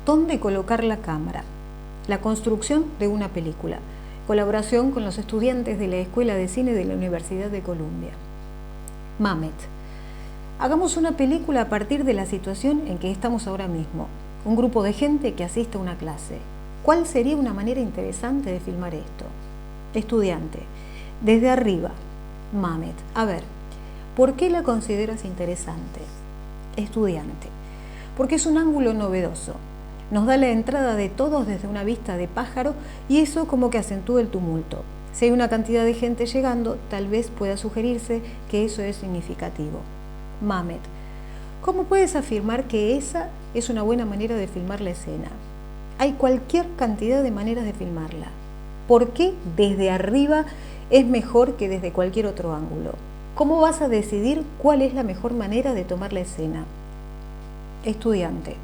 dónde colocar la cámara, la construcción de una película, colaboración con los estudiantes de la Escuela de Cine de la Universidad de Columbia. Mamet. Hagamos una película a partir de la situación en que estamos ahora mismo. Un grupo de gente que asiste a una clase. ¿Cuál sería una manera interesante de filmar esto? Estudiante. Desde arriba. Mamet. A ver, ¿por qué la consideras interesante? Estudiante. Porque es un ángulo novedoso. Nos da la entrada de todos desde una vista de pájaro y eso como que acentúa el tumulto. Si hay una cantidad de gente llegando, tal vez pueda sugerirse que eso es significativo. Mamet. ¿Cómo puedes afirmar que esa es una buena manera de filmar la escena? Hay cualquier cantidad de maneras de filmarla. ¿Por qué desde arriba es mejor que desde cualquier otro ángulo? ¿Cómo vas a decidir cuál es la mejor manera de tomar la escena? Estudiante.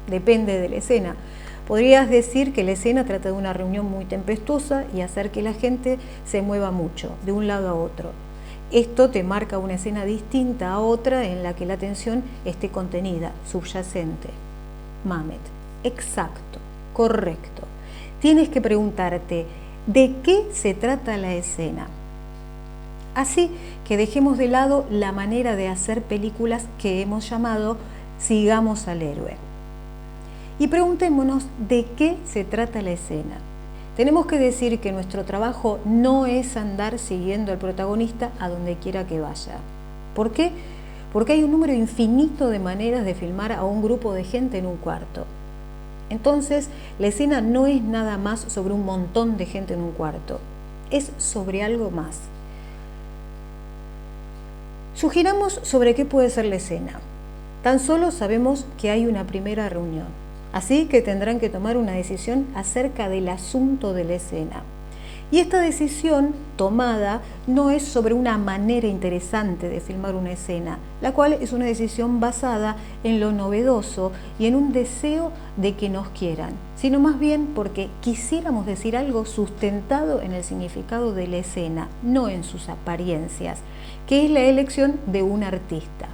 Depende de la escena. Podrías decir que la escena trata de una reunión muy tempestuosa y hacer que la gente se mueva mucho, de un lado a otro. Esto te marca una escena distinta a otra en la que la atención esté contenida, subyacente. Mamet. Exacto, correcto. Tienes que preguntarte, ¿de qué se trata la escena? Así que dejemos de lado la manera de hacer películas que hemos llamado Sigamos al héroe. Y preguntémonos de qué se trata la escena. Tenemos que decir que nuestro trabajo no es andar siguiendo al protagonista a donde quiera que vaya. ¿Por qué? Porque hay un número infinito de maneras de filmar a un grupo de gente en un cuarto. Entonces, la escena no es nada más sobre un montón de gente en un cuarto. Es sobre algo más. Sugiramos sobre qué puede ser la escena. Tan solo sabemos que hay una primera reunión. Así que tendrán que tomar una decisión acerca del asunto de la escena. Y esta decisión tomada no es sobre una manera interesante de filmar una escena, la cual es una decisión basada en lo novedoso y en un deseo de que nos quieran, sino más bien porque quisiéramos decir algo sustentado en el significado de la escena, no en sus apariencias, que es la elección de un artista.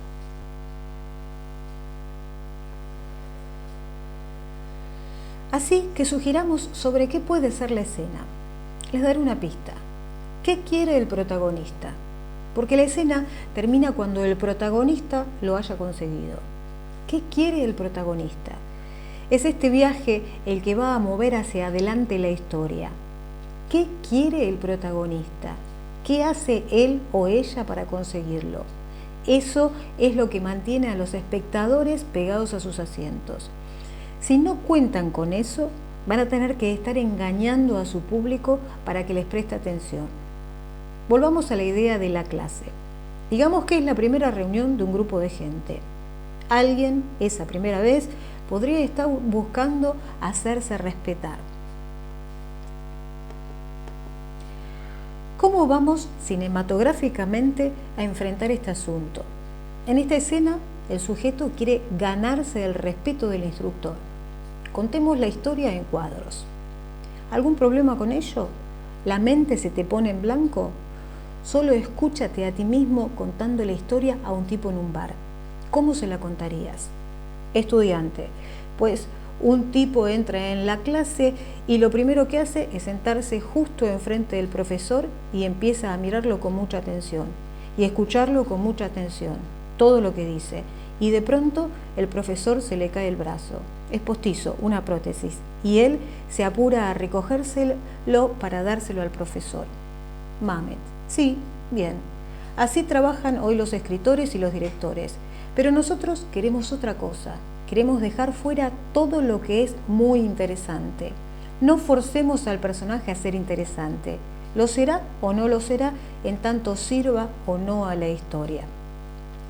Así que sugiramos sobre qué puede ser la escena. Les daré una pista. ¿Qué quiere el protagonista? Porque la escena termina cuando el protagonista lo haya conseguido. ¿Qué quiere el protagonista? Es este viaje el que va a mover hacia adelante la historia. ¿Qué quiere el protagonista? ¿Qué hace él o ella para conseguirlo? Eso es lo que mantiene a los espectadores pegados a sus asientos. Si no cuentan con eso, van a tener que estar engañando a su público para que les preste atención. Volvamos a la idea de la clase. Digamos que es la primera reunión de un grupo de gente. Alguien, esa primera vez, podría estar buscando hacerse respetar. ¿Cómo vamos cinematográficamente a enfrentar este asunto? En esta escena, el sujeto quiere ganarse el respeto del instructor. Contemos la historia en cuadros. ¿Algún problema con ello? ¿La mente se te pone en blanco? Solo escúchate a ti mismo contando la historia a un tipo en un bar. ¿Cómo se la contarías? Estudiante, pues un tipo entra en la clase y lo primero que hace es sentarse justo enfrente del profesor y empieza a mirarlo con mucha atención y escucharlo con mucha atención, todo lo que dice. Y de pronto el profesor se le cae el brazo. Es postizo, una prótesis, y él se apura a recogérselo para dárselo al profesor. Mamet. Sí, bien. Así trabajan hoy los escritores y los directores. Pero nosotros queremos otra cosa. Queremos dejar fuera todo lo que es muy interesante. No forcemos al personaje a ser interesante. Lo será o no lo será en tanto sirva o no a la historia.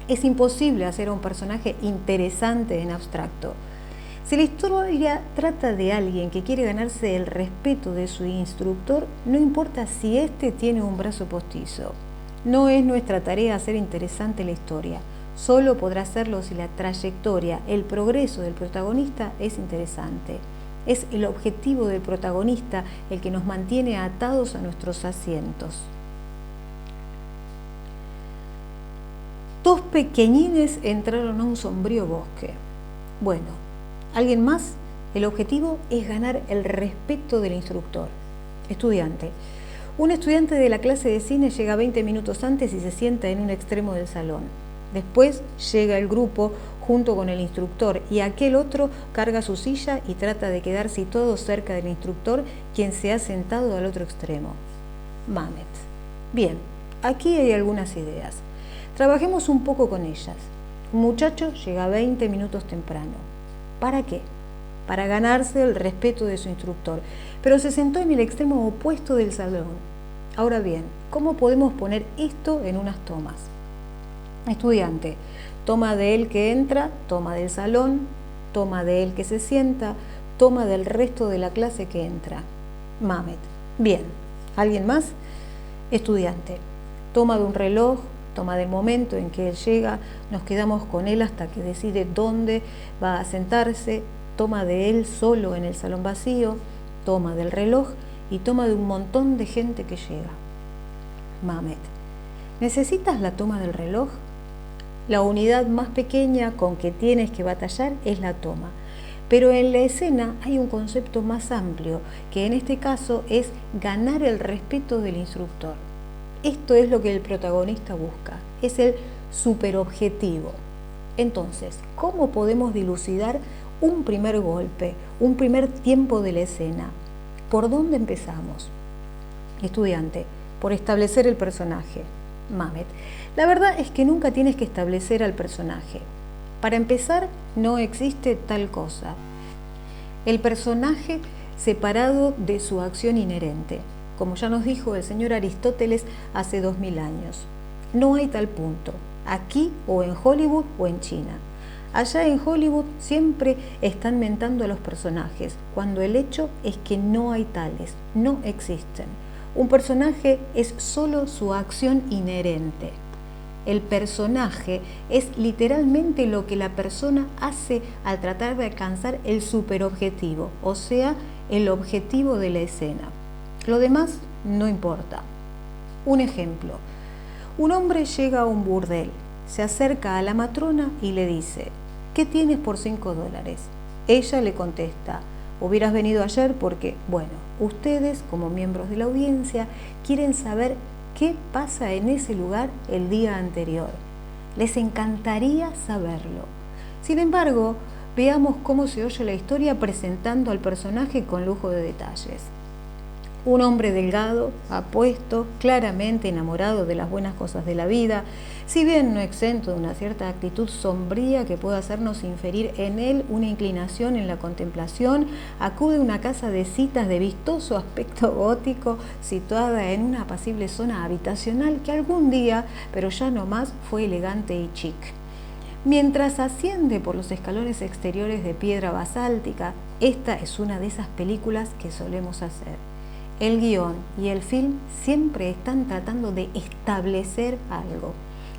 Es imposible hacer a un personaje interesante en abstracto. Si la historia trata de alguien que quiere ganarse el respeto de su instructor, no importa si éste tiene un brazo postizo. No es nuestra tarea hacer interesante la historia. Solo podrá hacerlo si la trayectoria, el progreso del protagonista es interesante. Es el objetivo del protagonista el que nos mantiene atados a nuestros asientos. Dos pequeñines entraron a un sombrío bosque. Bueno, ¿alguien más El objetivo es ganar el respeto del instructor. Estudiante. Un estudiante de la clase de cine llega 20 minutos antes y se sienta en un extremo del salón. Después llega el grupo junto con el instructor y aquel otro carga su silla y trata de quedar situado cerca del instructor, quien se ha sentado al otro extremo. Mamet. Bien, aquí hay algunas ideas. Trabajemos un poco con ellas. Un muchacho llega 20 minutos temprano. ¿Para qué? Para ganarse el respeto de su instructor, pero se sentó en el extremo opuesto del salón. Ahora bien, ¿cómo podemos poner esto en unas tomas? Estudiante, toma de él que entra, toma del salón, toma de él que se sienta, toma del resto de la clase que entra. Mamet. Bien, ¿alguien más? Estudiante, toma de un reloj, toma del momento en que él llega, nos quedamos con él hasta que decide dónde va a sentarse, toma de él solo en el salón vacío, toma del reloj y toma de un montón de gente que llega. Mamet. ¿Necesitas la toma del reloj? La unidad más pequeña con que tienes que batallar es la toma. Pero en la escena hay un concepto más amplio, que en este caso es ganar el respeto del instructor. Esto es lo que el protagonista busca, es el superobjetivo. Entonces, ¿cómo podemos dilucidar un primer golpe, un primer tiempo de la escena? ¿Por dónde empezamos? Estudiante, por establecer el personaje. Mamet. La verdad es que nunca tienes que establecer al personaje. Para empezar, no existe tal cosa. El personaje separado de su acción inherente, como ya nos dijo el señor Aristóteles hace 2000 años. No hay tal punto, aquí o en Hollywood o en China. Allá en Hollywood siempre están mentando a los personajes, cuando el hecho es que no hay tales, no existen. Un personaje es solo su acción inherente. El personaje es literalmente lo que la persona hace al tratar de alcanzar el superobjetivo, o sea, el objetivo de la escena. Lo demás no importa. Un ejemplo. Un hombre llega a un burdel, se acerca a la matrona y le dice: ¿qué tienes por $5? Ella le contesta: hubieras venido ayer porque, bueno, ustedes, como miembros de la audiencia, quieren saber qué pasa en ese lugar el día anterior. Les encantaría saberlo. Sin embargo, veamos cómo se oye la historia presentando al personaje con lujo de detalles. Un hombre delgado, apuesto, claramente enamorado de las buenas cosas de la vida, si bien no exento de una cierta actitud sombría que puede hacernos inferir en él una inclinación en la contemplación, acude a una casa de citas de vistoso aspecto gótico, situada en una apacible zona habitacional que algún día, pero ya no más, fue elegante y chic. Mientras asciende por los escalones exteriores de piedra basáltica, esta es una de esas películas que solemos hacer. El guión y el film siempre están tratando de establecer algo.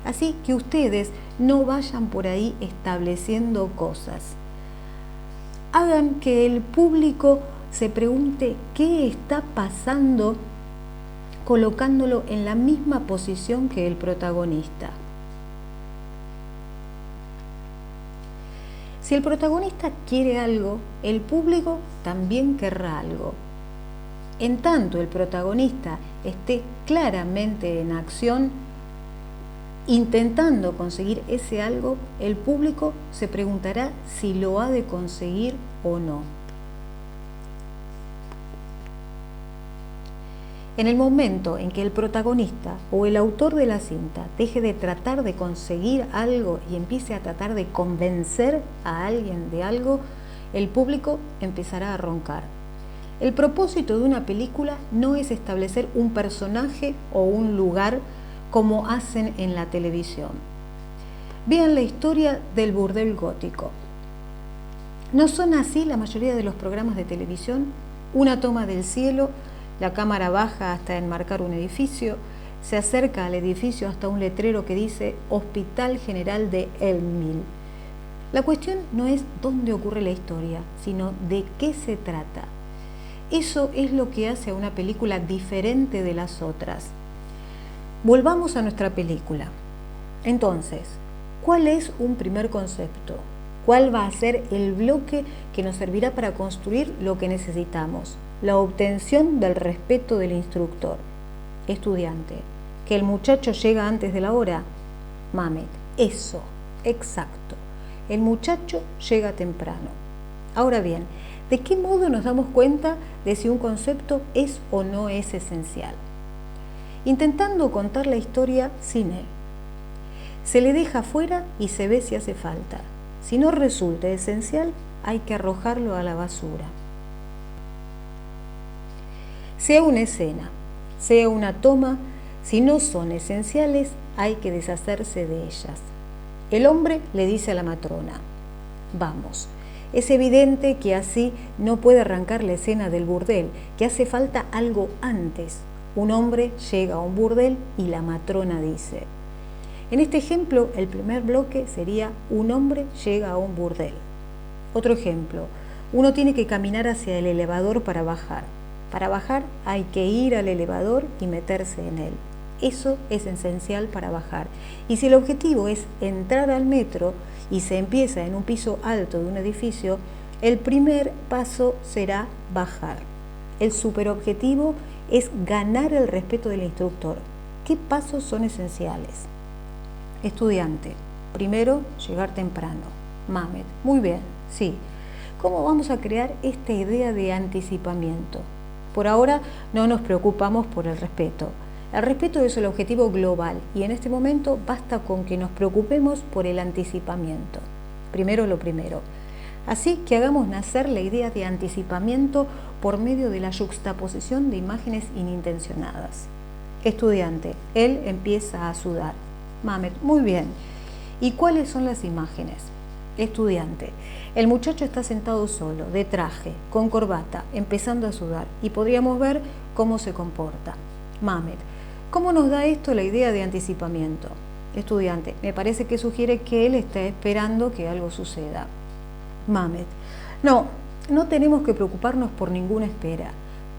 Así que ustedes no vayan por ahí estableciendo cosas. Hagan que el público se pregunte qué está pasando, colocándolo en la misma posición que el protagonista. Si el protagonista quiere algo, el público también querrá algo. En tanto el protagonista esté claramente en acción, intentando conseguir ese algo, el público se preguntará si lo ha de conseguir o no. En el momento en que el protagonista o el autor de la cinta deje de tratar de conseguir algo y empiece a tratar de convencer a alguien de algo, el público empezará a roncar. El propósito de una película no es establecer un personaje o un lugar como hacen en la televisión. Vean la historia del burdel gótico. ¿No son así la mayoría de los programas de televisión? Una toma del cielo, la cámara baja hasta enmarcar un edificio, se acerca al edificio hasta un letrero que dice Hospital General de Elmville. La cuestión no es dónde ocurre la historia, sino de qué se trata. Eso es lo que hace a una película diferente de las otras. Volvamos a nuestra película. Entonces, ¿cuál es un primer concepto? ¿Cuál va a ser el bloque que nos servirá para construir lo que necesitamos? La obtención del respeto del instructor. Estudiante, ¿que el muchacho llega antes de la hora? Mamet, eso, exacto. El muchacho llega temprano. Ahora bien, ¿de qué modo nos damos cuenta de si un concepto es o no es esencial? Intentando contar la historia sin él. Se le deja fuera y se ve si hace falta. Si no resulta esencial, hay que arrojarlo a la basura. Sea una escena, sea una toma, si no son esenciales, hay que deshacerse de ellas. El hombre le dice a la matrona: vamos. Es evidente que así no puede arrancar la escena del burdel, que hace falta algo antes. Un hombre llega a un burdel y la matrona dice. En este ejemplo, el primer bloque sería: un hombre llega a un burdel. Otro ejemplo: uno tiene que caminar hacia el elevador para bajar. Para bajar hay que ir al elevador y meterse en él. Eso es esencial para bajar. Y si el objetivo es entrar al metro y se empieza en un piso alto de un edificio, el primer paso será bajar. El superobjetivo es ganar el respeto del instructor. ¿Qué pasos son esenciales? Estudiante, primero, llegar temprano. Mamet, muy bien, sí. ¿Cómo vamos a crear esta idea de anticipamiento? Por ahora no nos preocupamos por el respeto. El respeto es el objetivo global y en este momento basta con que nos preocupemos por el anticipamiento. Primero lo primero. Así que hagamos nacer la idea de anticipamiento por medio de la yuxtaposición de imágenes inintencionadas. Estudiante, él empieza a sudar. Mamet, muy bien. ¿Y cuáles son las imágenes? Estudiante, el muchacho está sentado solo, de traje, con corbata, empezando a sudar y podríamos ver cómo se comporta. Mamet, ¿cómo nos da esto la idea de anticipamiento? Estudiante, me parece que sugiere que él está esperando que algo suceda. Mamet, no tenemos que preocuparnos por ninguna espera.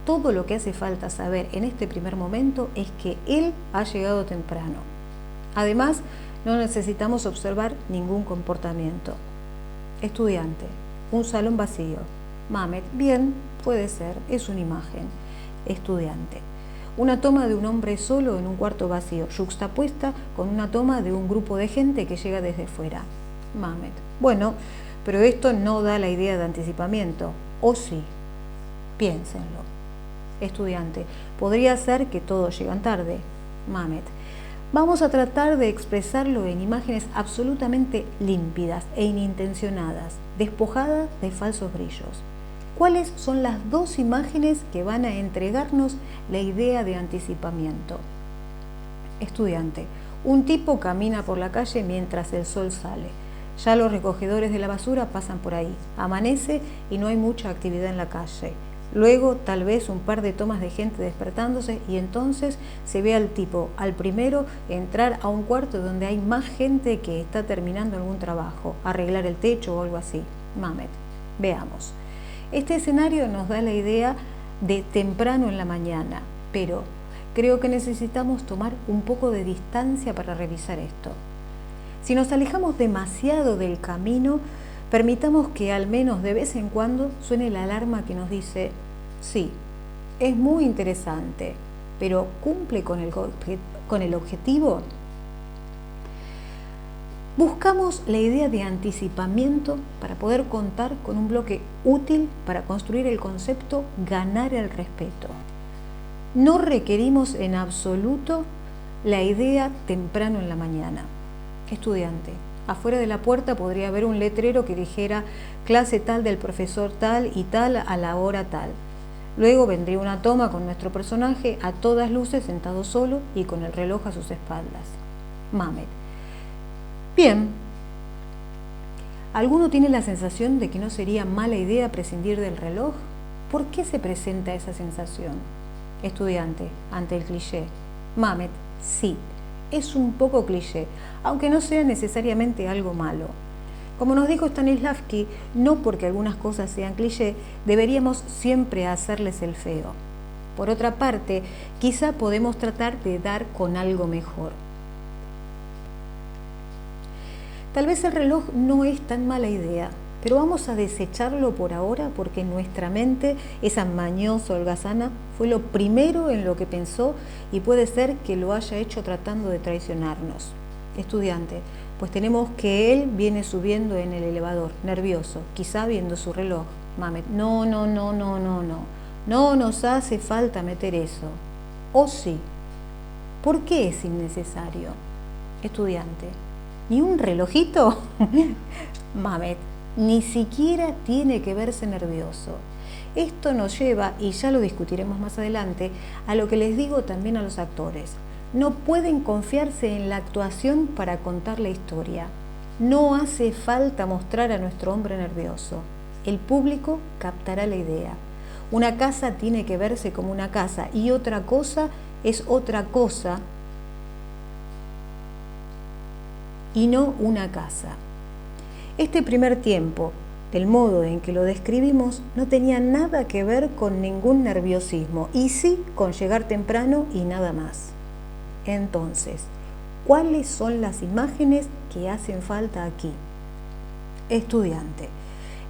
Todo lo que hace falta saber en este primer momento es que él ha llegado temprano. Además, no necesitamos observar ningún comportamiento. Estudiante, un salón vacío. Mamet, bien, puede ser, es una imagen. Estudiante, una toma de un hombre solo en un cuarto vacío, yuxtapuesta con una toma de un grupo de gente que llega desde fuera. Mamet, bueno, pero esto no da la idea de anticipamiento, ¿o sí? Piénsenlo. Estudiante, podría ser que todos llegan tarde. Mamet, vamos a tratar de expresarlo en imágenes absolutamente límpidas e inintencionadas, despojadas de falsos brillos. ¿Cuáles son las dos imágenes que van a entregarnos la idea de anticipamiento? Estudiante, un tipo camina por la calle mientras el sol sale. Ya los recogedores de la basura pasan por ahí. Amanece y no hay mucha actividad en la calle. Luego tal vez un par de tomas de gente despertándose y entonces se ve al tipo, al primero, entrar a un cuarto donde hay más gente que está terminando algún trabajo, arreglar el techo o algo así. Mamet, veamos. Este escenario nos da la idea de temprano en la mañana, pero creo que necesitamos tomar un poco de distancia para revisar esto. Si nos alejamos demasiado del camino, permitamos que al menos de vez en cuando suene la alarma que nos dice: sí, es muy interesante, pero ¿cumple con el objetivo? Buscamos la idea de anticipamiento para poder contar con un bloque útil para construir el concepto ganar el respeto. No requerimos en absoluto la idea temprano en la mañana. Estudiante, afuera de la puerta podría haber un letrero que dijera clase tal del profesor tal y tal a la hora tal. Luego vendría una toma con nuestro personaje a todas luces sentado solo y con el reloj a sus espaldas. Mamet. Bien. ¿Alguno tiene la sensación de que no sería mala idea prescindir del reloj? ¿Por qué se presenta esa sensación? Estudiante, ante el cliché. Mamet, sí. Es un poco cliché, aunque no sea necesariamente algo malo. Como nos dijo Stanislavski, no porque algunas cosas sean cliché, deberíamos siempre hacerles el feo. Por otra parte, quizá podemos tratar de dar con algo mejor. Tal vez el reloj no es tan mala idea, pero vamos a desecharlo por ahora porque nuestra mente, esa mañosa holgazana, fue lo primero en lo que pensó y puede ser que lo haya hecho tratando de traicionarnos. Estudiante, pues tenemos que él viene subiendo en el elevador, nervioso, quizá viendo su reloj. Mamet, no. No nos hace falta meter eso. ¿O sí? ¿Por qué es innecesario? Estudiante, ¿ni un relojito? Mamet, ni siquiera tiene que verse nervioso. Esto nos lleva, y ya lo discutiremos más adelante, a lo que les digo también a los actores. No pueden confiarse en la actuación para contar la historia. No hace falta mostrar a nuestro hombre nervioso. El público captará la idea. Una casa tiene que verse como una casa y otra cosa es otra cosa y no una casa. Este primer tiempo, del modo en que lo describimos, no tenía nada que ver con ningún nerviosismo y sí con llegar temprano y nada más. Entonces, ¿cuáles son las imágenes que hacen falta aquí? Estudiante,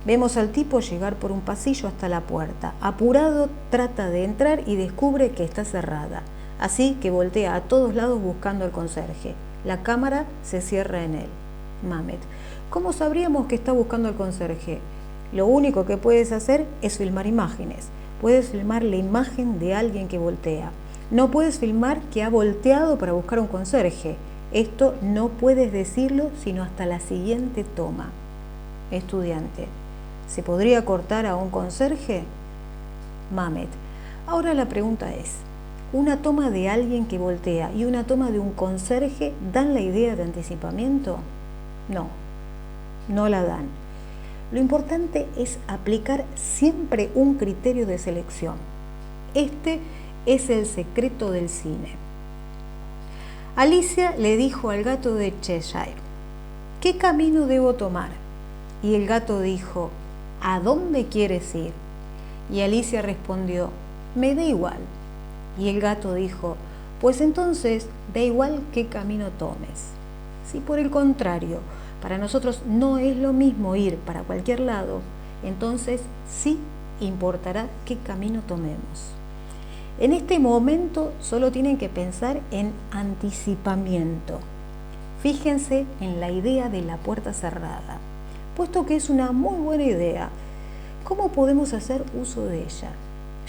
vemos al tipo llegar por un pasillo hasta la puerta. Apurado, trata de entrar y descubre que está cerrada. Así que voltea a todos lados buscando al conserje. La cámara se cierra en él. Mamet, ¿cómo sabríamos que está buscando al conserje? Lo único que puedes hacer es filmar imágenes. Puedes filmar la imagen de alguien que voltea. No puedes filmar que ha volteado para buscar un conserje. Esto no puedes decirlo sino hasta la siguiente toma. Estudiante, ¿se podría cortar a un conserje? Mamet, ahora la pregunta es, ¿una toma de alguien que voltea y una toma de un conserje dan la idea de anticipamiento? No la dan. Lo importante es aplicar siempre un criterio de selección. Este es el secreto del cine. Alicia le dijo al gato de Cheshire, ¿qué camino debo tomar? Y el gato dijo, ¿a dónde quieres ir? Y Alicia respondió, me da igual. Y el gato dijo, pues entonces da igual qué camino tomes. Si por el contrario, para nosotros no es lo mismo ir para cualquier lado, entonces sí importará qué camino tomemos. En este momento solo tienen que pensar en anticipamiento. Fíjense en la idea de la puerta cerrada. Puesto que es una muy buena idea, ¿cómo podemos hacer uso de ella?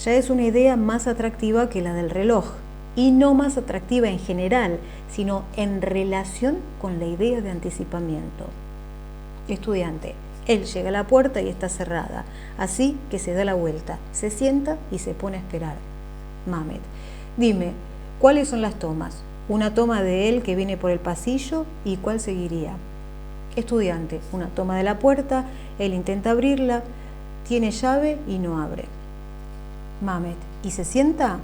Ya es una idea más atractiva que la del reloj, y no más atractiva en general, sino en relación con la idea de anticipamiento. Estudiante, él llega a la puerta y está cerrada, así que se da la vuelta, se sienta y se pone a esperar. Mamet, dime, ¿cuáles son las tomas? Una toma de él que viene por el pasillo y ¿cuál seguiría? Estudiante, una toma de la puerta, él intenta abrirla, tiene llave y no abre. Mamet, ¿y se sienta?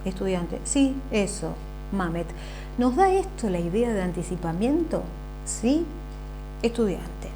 Estudiante, sí, eso. Mamet, ¿nos da esto la idea de anticipamiento? Sí. Estudiante,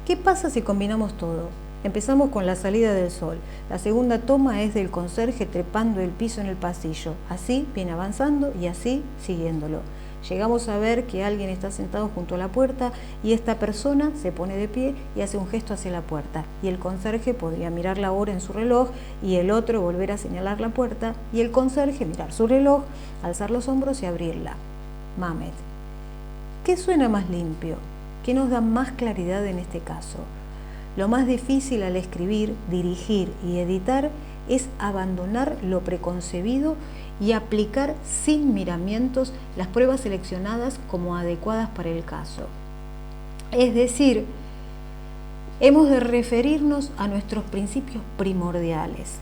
¿qué pasa si combinamos todo? Empezamos con la salida del sol. La segunda toma es del conserje trepando el piso en el pasillo. Así viene avanzando y así siguiéndolo. Llegamos a ver que alguien está sentado junto a la puerta y esta persona se pone de pie y hace un gesto hacia la puerta. Y el conserje podría mirar la hora en su reloj y el otro volver a señalar la puerta y el conserje mirar su reloj, alzar los hombros y abrirla. Mamet, ¿qué suena más limpio? ¿Qué nos da más claridad en este caso? Lo más difícil al escribir, dirigir y editar es abandonar lo preconcebido y aplicar sin miramientos las pruebas seleccionadas como adecuadas para el caso. Es decir, hemos de referirnos a nuestros principios primordiales.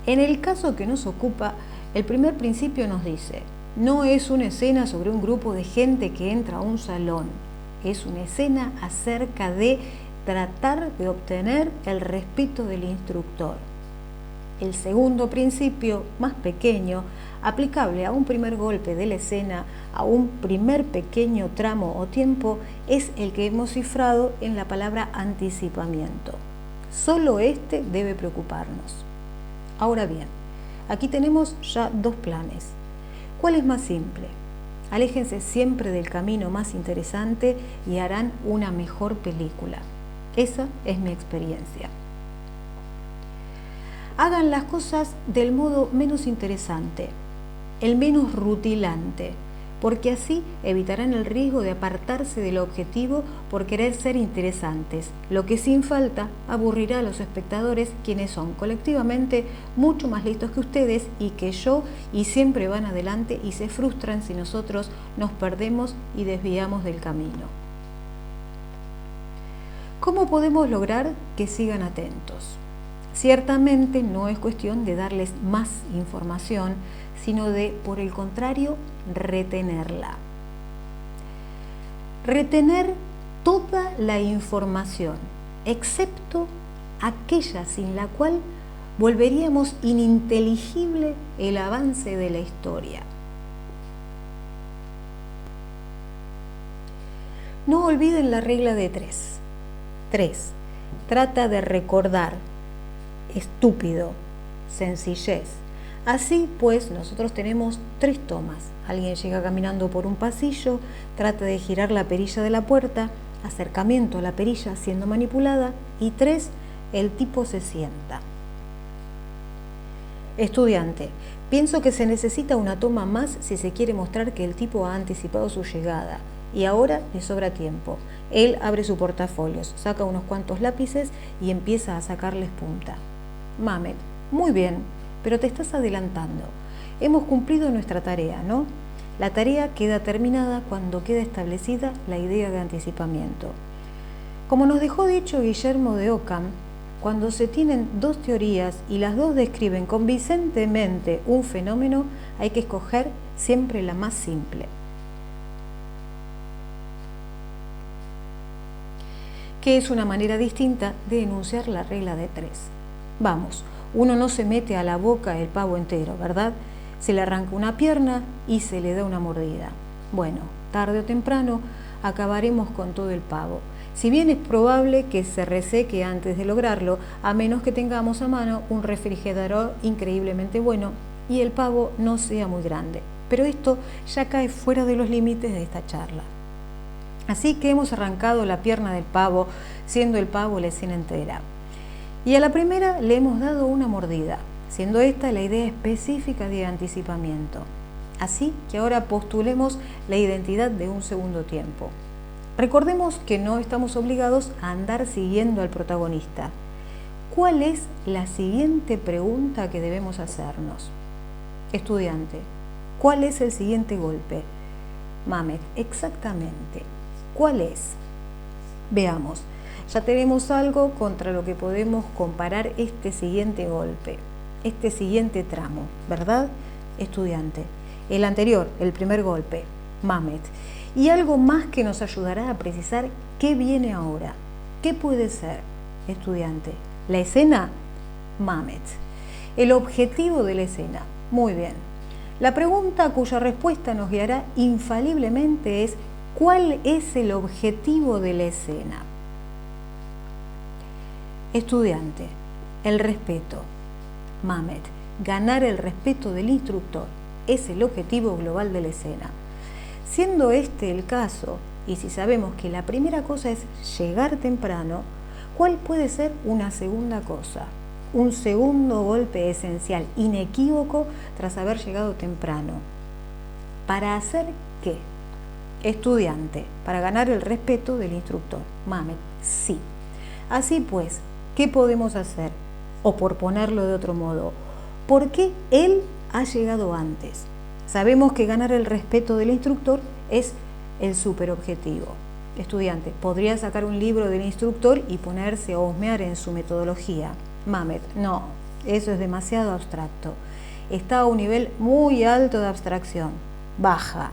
En el caso que nos ocupa, el primer principio nos dice, no es una escena sobre un grupo de gente que entra a un salón, es una escena acerca de tratar de obtener el respeto del instructor. El segundo principio, más pequeño, aplicable a un primer golpe de la escena, a un primer pequeño tramo o tiempo, es el que hemos cifrado en la palabra anticipamiento. Solo este debe preocuparnos. Ahora bien, aquí tenemos ya dos planes. ¿Cuál es más simple? Aléjense siempre del camino más interesante y harán una mejor película. Esa es mi experiencia. Hagan las cosas del modo menos interesante, el menos rutilante, porque así evitarán el riesgo de apartarse del objetivo por querer ser interesantes, lo que sin falta aburrirá a los espectadores, quienes son colectivamente mucho más listos que ustedes y que yo, y siempre van adelante y se frustran si nosotros nos perdemos y desviamos del camino. ¿Cómo podemos lograr que sigan atentos? Ciertamente no es cuestión de darles más información, sino de, por el contrario, retenerla. Retener toda la información, excepto aquella sin la cual volveríamos ininteligible el avance de la historia. No olviden la regla de 3. 3. Trata de recordar. Estúpido. Sencillez. Así pues, nosotros tenemos 3 tomas. Alguien llega caminando por un pasillo, trata de girar la perilla de la puerta, acercamiento a la perilla siendo manipulada, y 3, el tipo se sienta. Estudiante, pienso que se necesita una toma más si se quiere mostrar que el tipo ha anticipado su llegada, y ahora le sobra tiempo. Él abre su portafolios, saca unos cuantos lápices y empieza a sacarles punta. Mamet, muy bien, pero te estás adelantando. Hemos cumplido nuestra tarea, ¿no? La tarea queda terminada cuando queda establecida la idea de anticipamiento. Como nos dejó dicho Guillermo de Ockham, cuando se tienen 2 teorías y las 2 describen convincentemente un fenómeno, hay que escoger siempre la más simple. Que es una manera distinta de enunciar la regla de 3. Vamos, uno no se mete a la boca el pavo entero, ¿verdad? Se le arranca una pierna y se le da una mordida. Bueno, tarde o temprano acabaremos con todo el pavo. Si bien es probable que se reseque antes de lograrlo, a menos que tengamos a mano un refrigerador increíblemente bueno y el pavo no sea muy grande. Pero esto ya cae fuera de los límites de esta charla. Así que hemos arrancado la pierna del pavo, siendo el pavo la escena entera. Y a la primera le hemos dado una mordida, siendo esta la idea específica de anticipamiento. Así que ahora postulemos la identidad de un segundo tiempo. Recordemos que no estamos obligados a andar siguiendo al protagonista. ¿Cuál es la siguiente pregunta que debemos hacernos? Estudiante, ¿cuál es el siguiente golpe? Mamet, exactamente. ¿Cuál es? Veamos, ya tenemos algo contra lo que podemos comparar este siguiente golpe, este siguiente tramo, ¿verdad? Estudiante, el anterior, el primer golpe, Mamet, y algo más que nos ayudará a precisar qué viene ahora. ¿Qué puede ser? Estudiante, ¿la escena? Mamet, el objetivo de la escena. Muy bien. La pregunta cuya respuesta nos guiará infaliblemente es ¿cuál es el objetivo de la escena? Estudiante, el respeto. Mamet, ganar el respeto del instructor es el objetivo global de la escena. Siendo este el caso, y si sabemos que la primera cosa es llegar temprano, ¿cuál puede ser una segunda cosa? Un segundo golpe esencial, inequívoco, tras haber llegado temprano. ¿Para hacer qué? Estudiante, para ganar el respeto del instructor. Mamet, sí. Así pues, ¿qué podemos hacer? O por ponerlo de otro modo, ¿por qué él ha llegado antes? Sabemos que ganar el respeto del instructor es el superobjetivo. Estudiante, podría sacar un libro del instructor y ponerse a husmear en su metodología. Mamet, no, eso es demasiado abstracto. Está a un nivel muy alto de abstracción. Baja.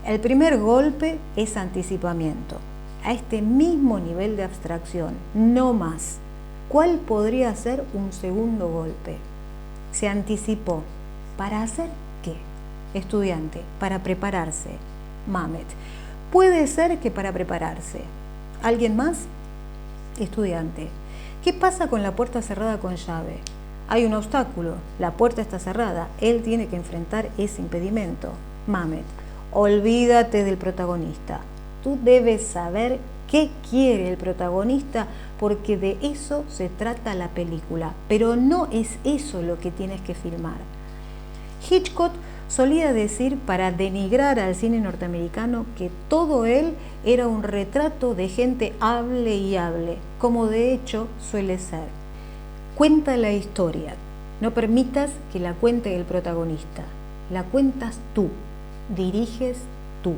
El primer golpe es anticipamiento. A este mismo nivel de abstracción, no más. ¿Cuál podría ser un segundo golpe? Se anticipó. ¿Para hacer qué? Estudiante, para prepararse. Mamet, puede ser que para prepararse. ¿Alguien más? Estudiante, ¿qué pasa con la puerta cerrada con llave? Hay un obstáculo, la puerta está cerrada, él tiene que enfrentar ese impedimento. Mamet, Olvídate del protagonista. Tú debes saber qué quiere el protagonista porque de eso se trata la película, pero no es eso lo que tienes que filmar. Hitchcock solía decir, para denigrar al cine norteamericano, que todo él era un retrato de gente hable y hable, como de hecho suele ser. Cuenta la historia, no permitas que la cuente el protagonista, la cuentas tú, diriges tú.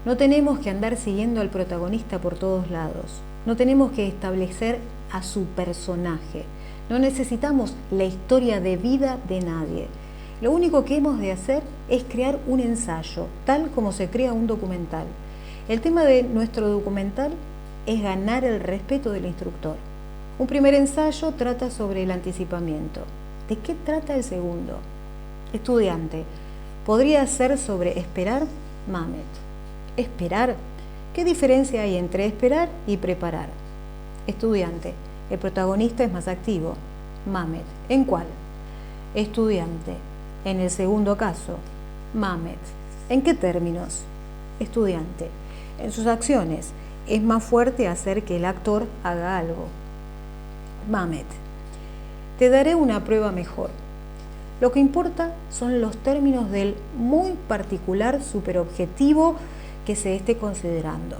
No tenemos que andar siguiendo al protagonista por todos lados, no tenemos que establecer a su personaje, no necesitamos la historia de vida de nadie. Lo único que hemos de hacer es crear un ensayo, tal como se crea un documental. El tema de nuestro documental es ganar el respeto del instructor. Un primer ensayo trata sobre el anticipamiento. ¿De qué trata el segundo? Estudiante, ¿podría ser sobre esperar? Mamet. ¿Esperar? ¿Qué diferencia hay entre esperar y preparar? Estudiante, el protagonista es más activo. Mamet. ¿En cuál? Estudiante, en el segundo caso. Mamet. ¿En qué términos? Estudiante, en sus acciones. Es más fuerte hacer que el actor haga algo. Mamet. Te daré una prueba mejor. Lo que importa son los términos del muy particular superobjetivo que se esté considerando.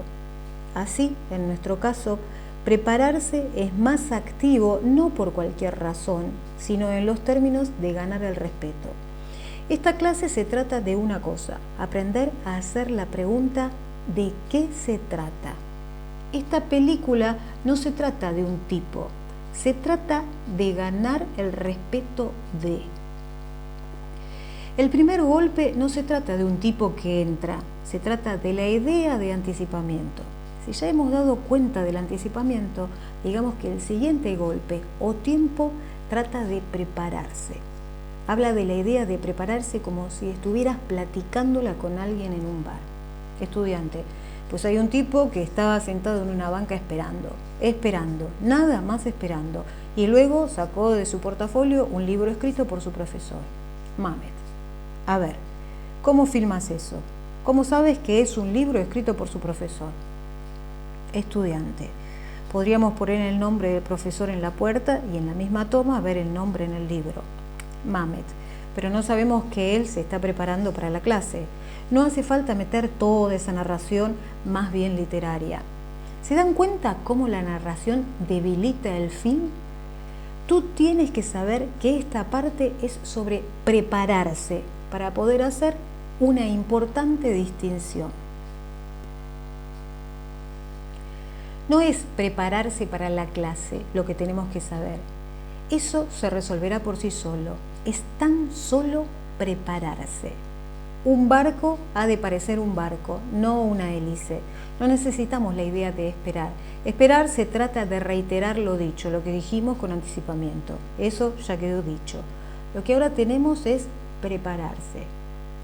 Así, en nuestro caso, prepararse es más activo no por cualquier razón, sino en los términos de ganar el respeto. Esta clase se trata de una cosa, aprender a hacer la pregunta ¿de qué se trata? Esta película no se trata de un tipo, se trata de ganar el respeto de. El primer golpe no se trata de un tipo que entra, se trata de la idea de anticipamiento. Si ya hemos dado cuenta del anticipamiento, digamos que el siguiente golpe o tiempo trata de prepararse. Habla de la idea de prepararse como si estuvieras platicándola con alguien en un bar. Estudiante, pues hay un tipo que estaba sentado en una banca esperando, nada más esperando, y luego sacó de su portafolio un libro escrito por su profesor. Mamet. A ver, ¿cómo filmas eso? ¿Cómo sabes que es un libro escrito por su profesor? Estudiante. Podríamos poner el nombre del profesor en la puerta y en la misma toma ver el nombre en el libro. Mamet. Pero no sabemos que él se está preparando para la clase. No hace falta meter toda esa narración más bien literaria. ¿Se dan cuenta cómo la narración debilita el film? Tú tienes que saber que esta parte es sobre prepararse para poder hacer una importante distinción. No es prepararse para la clase lo que tenemos que saber. Eso se resolverá por sí solo. Es tan solo prepararse. Un barco ha de parecer un barco, no una hélice. No necesitamos la idea de esperar. Esperar se trata de reiterar lo dicho, lo que dijimos con anticipamiento. Eso ya quedó dicho. Lo que ahora tenemos es prepararse.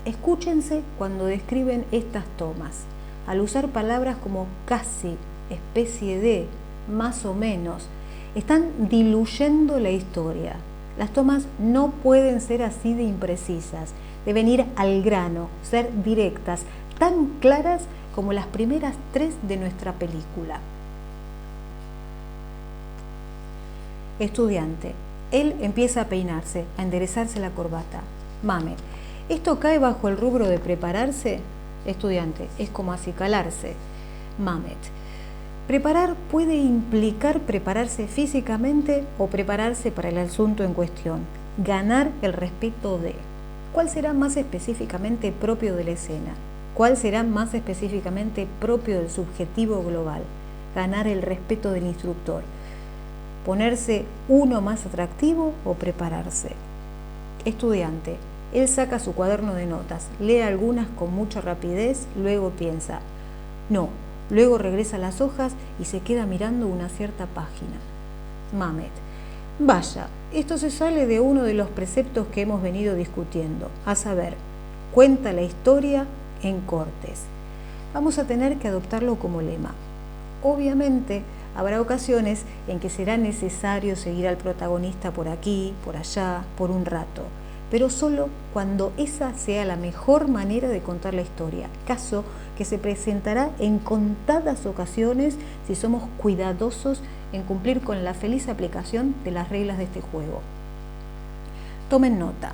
Escúchense cuando describen estas tomas. Al usar palabras como casi, especie de, más o menos, están diluyendo la historia. Las tomas no pueden ser así de imprecisas. Deben ir al grano, ser directas, tan claras como las primeras 3 de nuestra película. Estudiante. Él empieza a peinarse, a enderezarse la corbata. Mamet. ¿Esto cae bajo el rubro de prepararse? Estudiante. Es como acicalarse. Mamet. Preparar puede implicar prepararse físicamente o prepararse para el asunto en cuestión. Ganar el respeto de. ¿Cuál será más específicamente propio de la escena? ¿Cuál será más específicamente propio del subjetivo global? Ganar el respeto del instructor. ¿Ponerse uno más atractivo o prepararse? Estudiante. Él saca su cuaderno de notas, lee algunas con mucha rapidez, luego piensa. No. Luego regresa a las hojas y se queda mirando una cierta página. Mamet. Vaya, esto se sale de uno de los preceptos que hemos venido discutiendo, a saber, cuenta la historia en cortes. Vamos a tener que adoptarlo como lema. Obviamente, habrá ocasiones en que será necesario seguir al protagonista por aquí, por allá, por un rato. pero solo cuando esa sea la mejor manera de contar la historia, caso que se presentará en contadas ocasiones si somos cuidadosos en cumplir con la feliz aplicación de las reglas de este juego. Tomen nota.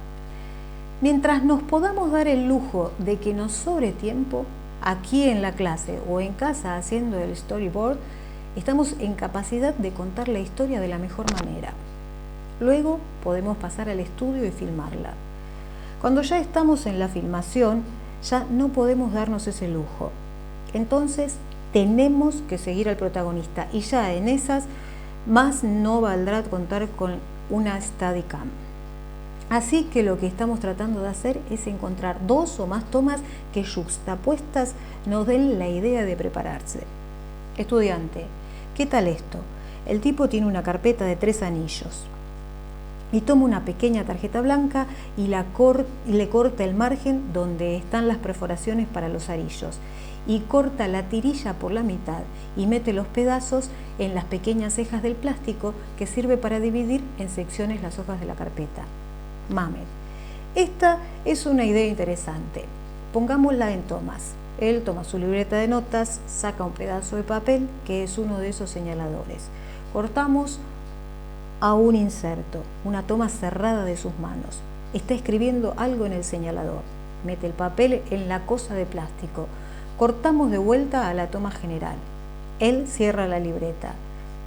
Mientras nos podamos dar el lujo de que nos sobre tiempo, aquí en la clase o en casa haciendo el storyboard, estamos en capacidad de contar la historia de la mejor manera. Luego podemos pasar al estudio y filmarla. Cuando ya estamos en la filmación, ya no podemos darnos ese lujo. Entonces tenemos que seguir al protagonista y ya en esas más no valdrá contar con una Steadicam. Así que lo que estamos tratando de hacer es encontrar 2 o más tomas que yuxtapuestas nos den la idea de prepararse. Estudiante, ¿qué tal esto? El tipo tiene una carpeta de 3 anillos y toma una pequeña tarjeta blanca y le corta el margen donde están las perforaciones para los arillos y corta la tirilla por la mitad y mete los pedazos en las pequeñas cejas del plástico que sirve para dividir en secciones las hojas de la carpeta. Mamet, esta es una idea interesante. Pongámosla en tomas. Él toma su libreta de notas, saca un pedazo de papel que es uno de esos señaladores. Cortamos a un inserto, una toma cerrada de sus manos. Está escribiendo algo en el señalador. Mete el papel en la cosa de plástico. Cortamos de vuelta a la toma general. Él cierra la libreta.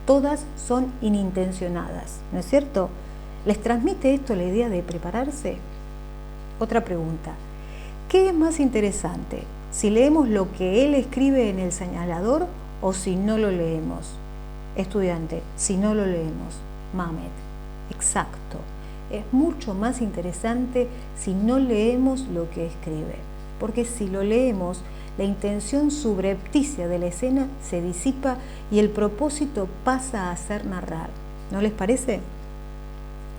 Todas son inintencionadas, ¿no es cierto? ¿Les transmite esto la idea de prepararse? Otra pregunta. ¿Qué es más interesante? ¿Si leemos lo que él escribe en el señalador o si no lo leemos? Estudiante, si no lo leemos. Mamet, exacto. Es mucho más interesante si no leemos lo que escribe, porque si lo leemos, la intención subrepticia de la escena se disipa y el propósito pasa a ser narrar. ¿No les parece?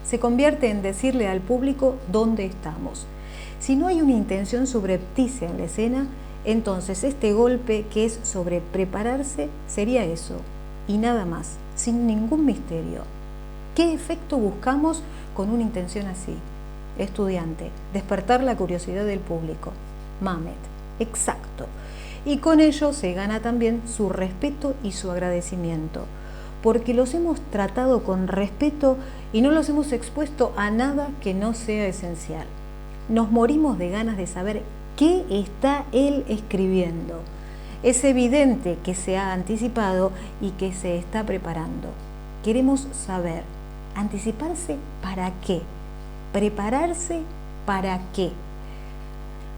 Se convierte en decirle al público dónde estamos. Si no hay una intención subrepticia en la escena, entonces este golpe que es sobre prepararse sería eso, y nada más, sin ningún misterio. ¿Qué efecto buscamos con una intención así? Estudiante, despertar la curiosidad del público. Mamet, exacto. Y con ello se gana también su respeto y su agradecimiento, porque los hemos tratado con respeto y no los hemos expuesto a nada que no sea esencial. Nos morimos de ganas de saber qué está él escribiendo. Es evidente que se ha anticipado y que se está preparando. Queremos saber, ¿anticiparse para qué? ¿Prepararse para qué?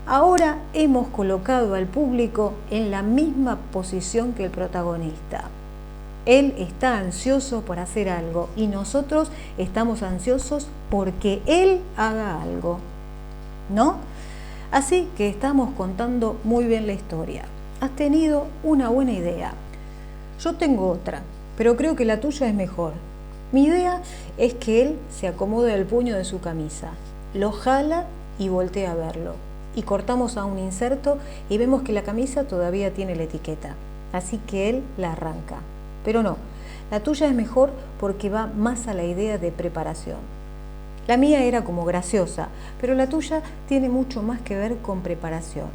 Ahora hemos colocado al público en la misma posición que el protagonista. Él está ansioso por hacer algo y nosotros estamos ansiosos porque él haga algo, ¿no? Así que estamos contando muy bien la historia. Has tenido una buena idea. Yo tengo otra, pero creo que la tuya es mejor. Mi idea es que él se acomode al puño de su camisa, lo jala y voltea a verlo. Y cortamos a un inserto y vemos que la camisa todavía tiene la etiqueta. Así que él la arranca. Pero no, la tuya es mejor porque va más a la idea de preparación. La mía era como graciosa, pero la tuya tiene mucho más que ver con preparación.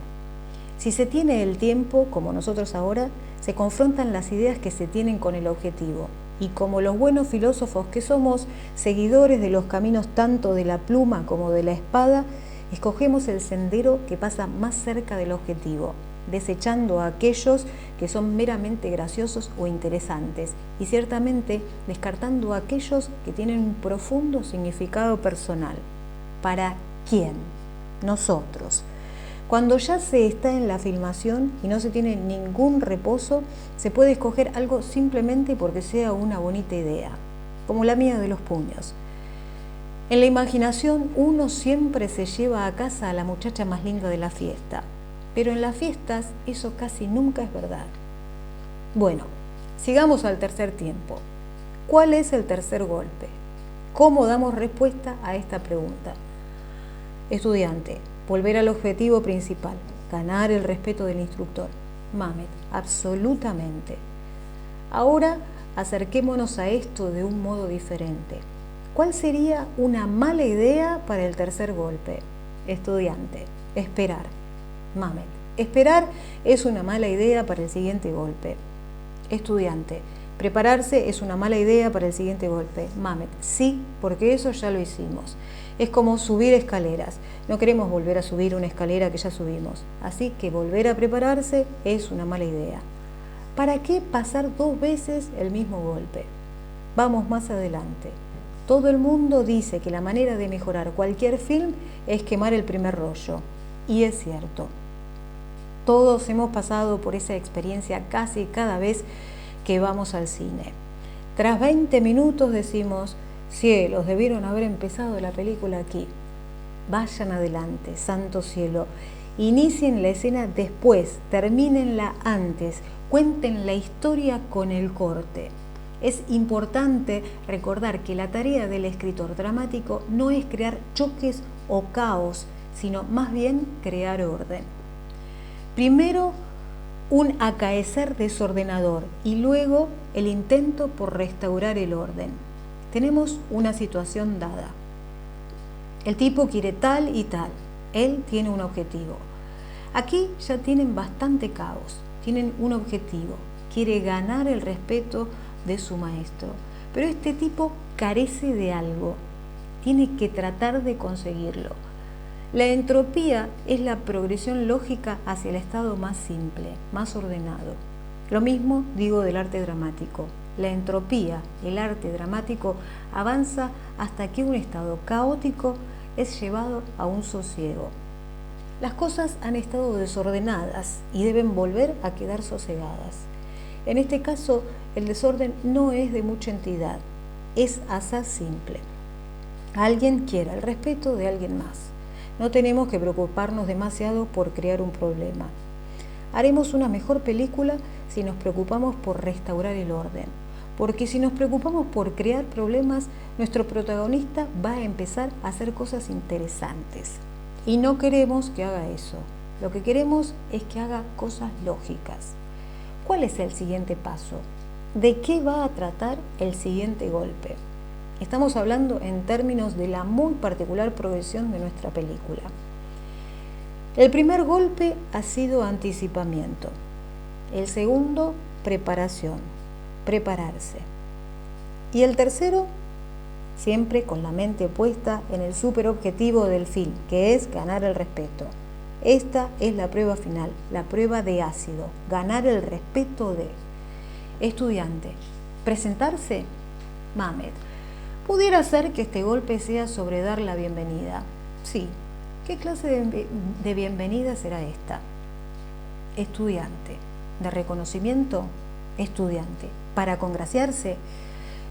Si se tiene el tiempo, como nosotros ahora, se confrontan las ideas que se tienen con el objetivo. Y como los buenos filósofos que somos, seguidores de los caminos tanto de la pluma como de la espada, escogemos el sendero que pasa más cerca del objetivo, desechando a aquellos que son meramente graciosos o interesantes y ciertamente descartando a aquellos que tienen un profundo significado personal. ¿Para quién? Nosotros. Cuando ya se está en la filmación y no se tiene ningún reposo, se puede escoger algo simplemente porque sea una bonita idea, como la mía de los puños. En la imaginación uno siempre se lleva a casa a la muchacha más linda de la fiesta, pero en las fiestas eso casi nunca es verdad. Bueno, sigamos al tercer tiempo. ¿Cuál es el tercer golpe? ¿Cómo damos respuesta a esta pregunta? Estudiante, volver al objetivo principal, ganar el respeto del instructor. Mamet, absolutamente. Ahora acerquémonos a esto de un modo diferente. ¿Cuál sería una mala idea para el tercer golpe? Estudiante, esperar. Mamet, esperar es una mala idea para el siguiente golpe. Estudiante, prepararse es una mala idea para el siguiente golpe. Mamet, sí, porque eso ya lo hicimos. Es como subir escaleras. No queremos volver a subir una escalera que ya subimos. Así que volver a prepararse es una mala idea. ¿Para qué pasar 2 veces el mismo golpe? Vamos más adelante. Todo el mundo dice que la manera de mejorar cualquier film es quemar el primer rollo. Y es cierto. Todos hemos pasado por esa experiencia casi cada vez que vamos al cine. Tras 20 minutos decimos, cielos, debieron haber empezado la película aquí. Vayan adelante, santo cielo. Inicien la escena después, termínenla antes, cuenten la historia con el corte. Es importante recordar que la tarea del escritor dramático no es crear choques o caos, sino más bien crear orden. Primero, un acaecer desordenador y luego el intento por restaurar el orden. Tenemos una situación dada. El tipo quiere tal y tal. Él tiene un objetivo. Aquí ya tienen bastante caos. Tienen un objetivo. Quiere ganar el respeto de su maestro. Pero este tipo carece de algo. Tiene que tratar de conseguirlo. La entropía es la progresión lógica hacia el estado más simple, más ordenado. Lo mismo digo del arte dramático. La entropía, el arte dramático, avanza hasta que un estado caótico es llevado a un sosiego. Las cosas han estado desordenadas y deben volver a quedar sosegadas. En este caso, el desorden no es de mucha entidad, es asaz simple. Alguien quiere el respeto de alguien más. No tenemos que preocuparnos demasiado por crear un problema. Haremos una mejor película si nos preocupamos por restaurar el orden. Porque si nos preocupamos por crear problemas, nuestro protagonista va a empezar a hacer cosas interesantes. Y no queremos que haga eso. Lo que queremos es que haga cosas lógicas. ¿Cuál es el siguiente paso? ¿De qué va a tratar el siguiente golpe? Estamos hablando en términos de la muy particular progresión de nuestra película. El primer golpe ha sido anticipamiento. El segundo, preparación, prepararse. Y el tercero, siempre con la mente puesta en el superobjetivo del film, que es ganar el respeto. Esta es la prueba final, la prueba de ácido, ganar el respeto de. Estudiante, presentarse, Mamet. Pudiera ser que este golpe sea sobre dar la bienvenida. Sí, ¿qué clase de bienvenida será esta? Estudiante, de reconocimiento, estudiante. Para congraciarse,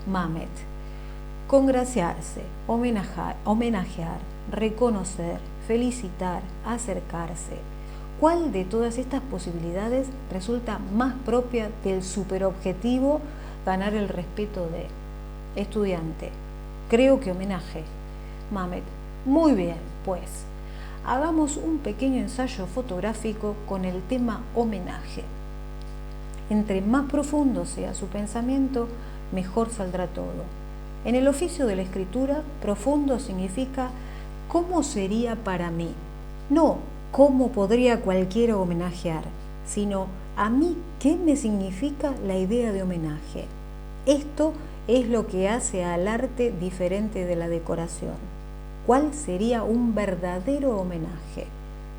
Mamet. Congraciarse, homenajear, reconocer, felicitar, acercarse. ¿Cuál de todas estas posibilidades resulta más propia del superobjetivo ganar el respeto de? Estudiante, creo que homenaje. Mamet, muy bien, pues, hagamos un pequeño ensayo fotográfico con el tema homenaje. Entre más profundo sea su pensamiento, mejor saldrá todo. En el oficio de la escritura, profundo significa ¿cómo sería para mí? No ¿cómo podría cualquiera homenajear? Sino ¿a mí qué me significa la idea de homenaje? Esto es lo que hace al arte diferente de la decoración. ¿Cuál sería un verdadero homenaje?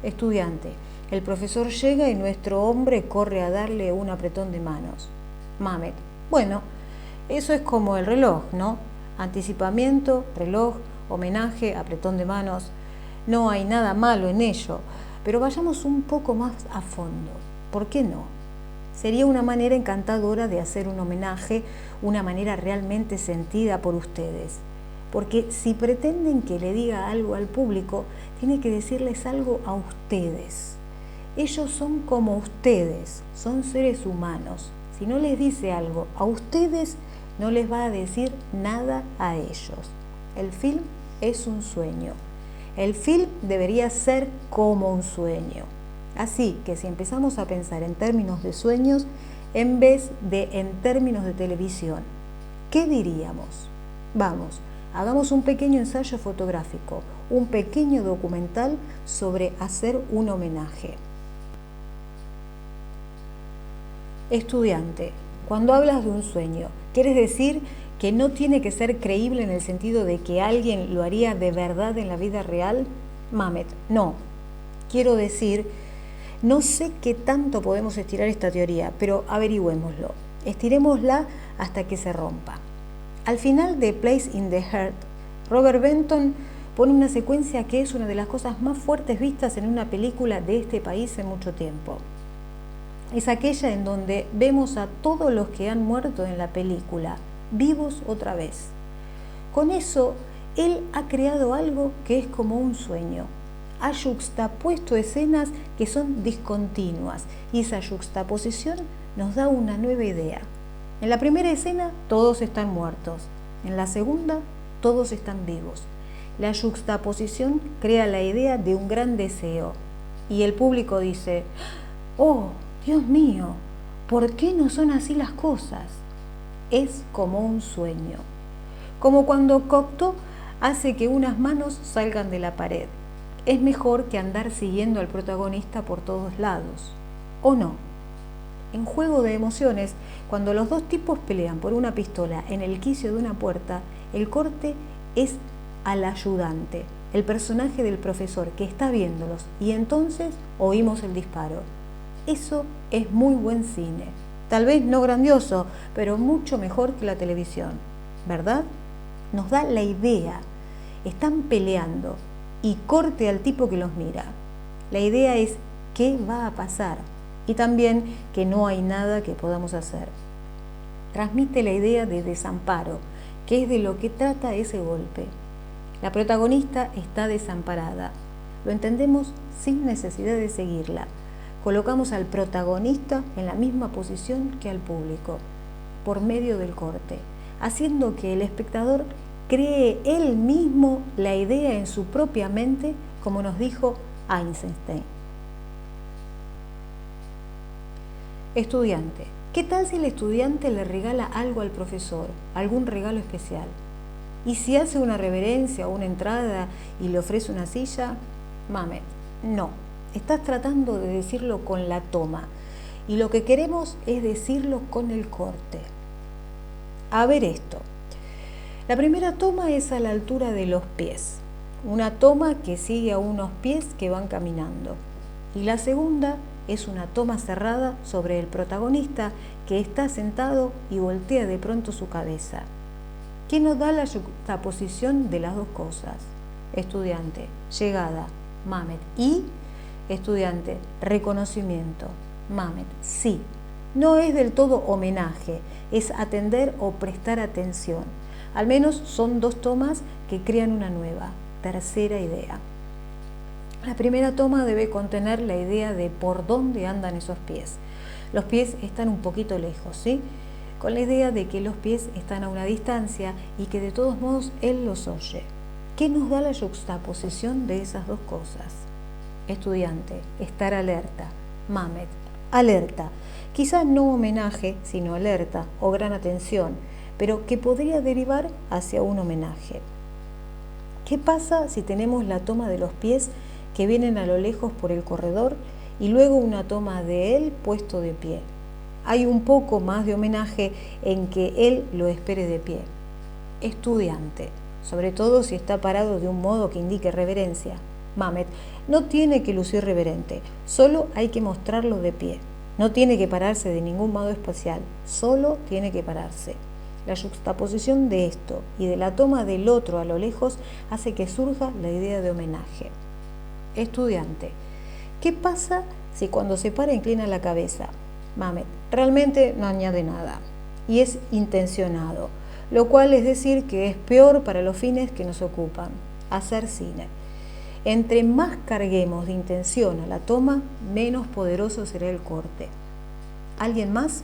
Estudiante, el profesor llega y nuestro hombre corre a darle un apretón de manos. Mamet, bueno, eso es como el reloj, ¿no? Anticipamiento, reloj, homenaje, apretón de manos. No hay nada malo en ello, pero vayamos un poco más a fondo. ¿Por qué no? Sería una manera encantadora de hacer un homenaje, una manera realmente sentida por ustedes. Porque si pretenden que le diga algo al público, tiene que decirles algo a ustedes. Ellos son como ustedes, son seres humanos. Si no les dice algo a ustedes, no les va a decir nada a ellos. El film es un sueño. El film debería ser como un sueño. Así que si empezamos a pensar en términos de sueños en vez de en términos de televisión, ¿qué diríamos? Vamos, hagamos un pequeño ensayo fotográfico, un pequeño documental sobre hacer un homenaje. Estudiante, cuando hablas de un sueño, ¿quieres decir que no tiene que ser creíble en el sentido de que alguien lo haría de verdad en la vida real? Mamet, no. Quiero decir, no sé qué tanto podemos estirar esta teoría, pero averigüémoslo. Estirémosla hasta que se rompa. Al final de Place in the Heart, Robert Benton pone una secuencia que es una de las cosas más fuertes vistas en una película de este país en mucho tiempo. Es aquella en donde vemos a todos los que han muerto en la película, vivos otra vez. Con eso, él ha creado algo que es como un sueño. Ha yuxtapuesto escenas que son discontinuas y esa yuxtaposición nos da una nueva idea. En la primera escena, todos están muertos. En la segunda, todos están vivos. La yuxtaposición crea la idea de un gran deseo. Y el público dice, ¡oh, Dios mío! ¿Por qué no son así las cosas? Es como un sueño. Como cuando Cocteau hace que unas manos salgan de la pared. Es mejor que andar siguiendo al protagonista por todos lados. ¿O no? En Juego de Emociones, cuando los dos tipos pelean por una pistola en el quicio de una puerta, el corte es al ayudante, el personaje del profesor que está viéndolos, y entonces oímos el disparo. Eso es muy buen cine. Tal vez no grandioso, pero mucho mejor que la televisión, ¿verdad? Nos da la idea. Están peleando y corte al tipo que los mira. La idea es qué va a pasar y también que no hay nada que podamos hacer. Transmite la idea de desamparo, que es de lo que trata ese golpe. La protagonista está desamparada. Lo entendemos sin necesidad de seguirla. Colocamos al protagonista en la misma posición que al público, por medio del corte, haciendo que el espectador cree él mismo la idea en su propia mente, como nos dijo Eisenstein. Estudiante. ¿Qué tal si el estudiante le regala algo al profesor, algún regalo especial? ¿Y si hace una reverencia o una entrada y le ofrece una silla? Mamet, no. Estás tratando de decirlo con la toma y lo que queremos es decirlo con el corte. A ver esto. La primera toma es a la altura de los pies, una toma que sigue a unos pies que van caminando. Y la segunda es una toma cerrada sobre el protagonista que está sentado y voltea de pronto su cabeza. ¿Qué nos da la juxtaposición de las dos cosas? Estudiante, llegada, Mamet, y estudiante, reconocimiento, Mamet, sí. No es del todo homenaje, es atender o prestar atención. Al menos son dos tomas que crean una nueva, tercera idea. La primera toma debe contener la idea de por dónde andan esos pies. Los pies están un poquito lejos, ¿sí? Con la idea de que los pies están a una distancia y que de todos modos él los oye. ¿Qué nos da la juxtaposición de esas dos cosas? Estudiante, estar alerta. Mamet, alerta. Quizás no homenaje, sino alerta o gran atención, pero que podría derivar hacia un homenaje. ¿Qué pasa si tenemos la toma de los pies que vienen a lo lejos por el corredor y luego una toma de él puesto de pie? Hay un poco más de homenaje en que él lo espere de pie. Estudiante, sobre todo si está parado de un modo que indique reverencia. Mamet, no tiene que lucir reverente, solo hay que mostrarlo de pie. No tiene que pararse de ningún modo especial, solo tiene que pararse. La juxtaposición de esto y de la toma del otro a lo lejos hace que surja la idea de homenaje. Estudiante, ¿qué pasa si cuando se para inclina la cabeza? Mamet, realmente no añade nada y es intencionado, lo cual es decir que es peor para los fines que nos ocupan, hacer cine. Entre más carguemos de intención a la toma, menos poderoso será el corte. ¿Alguien más?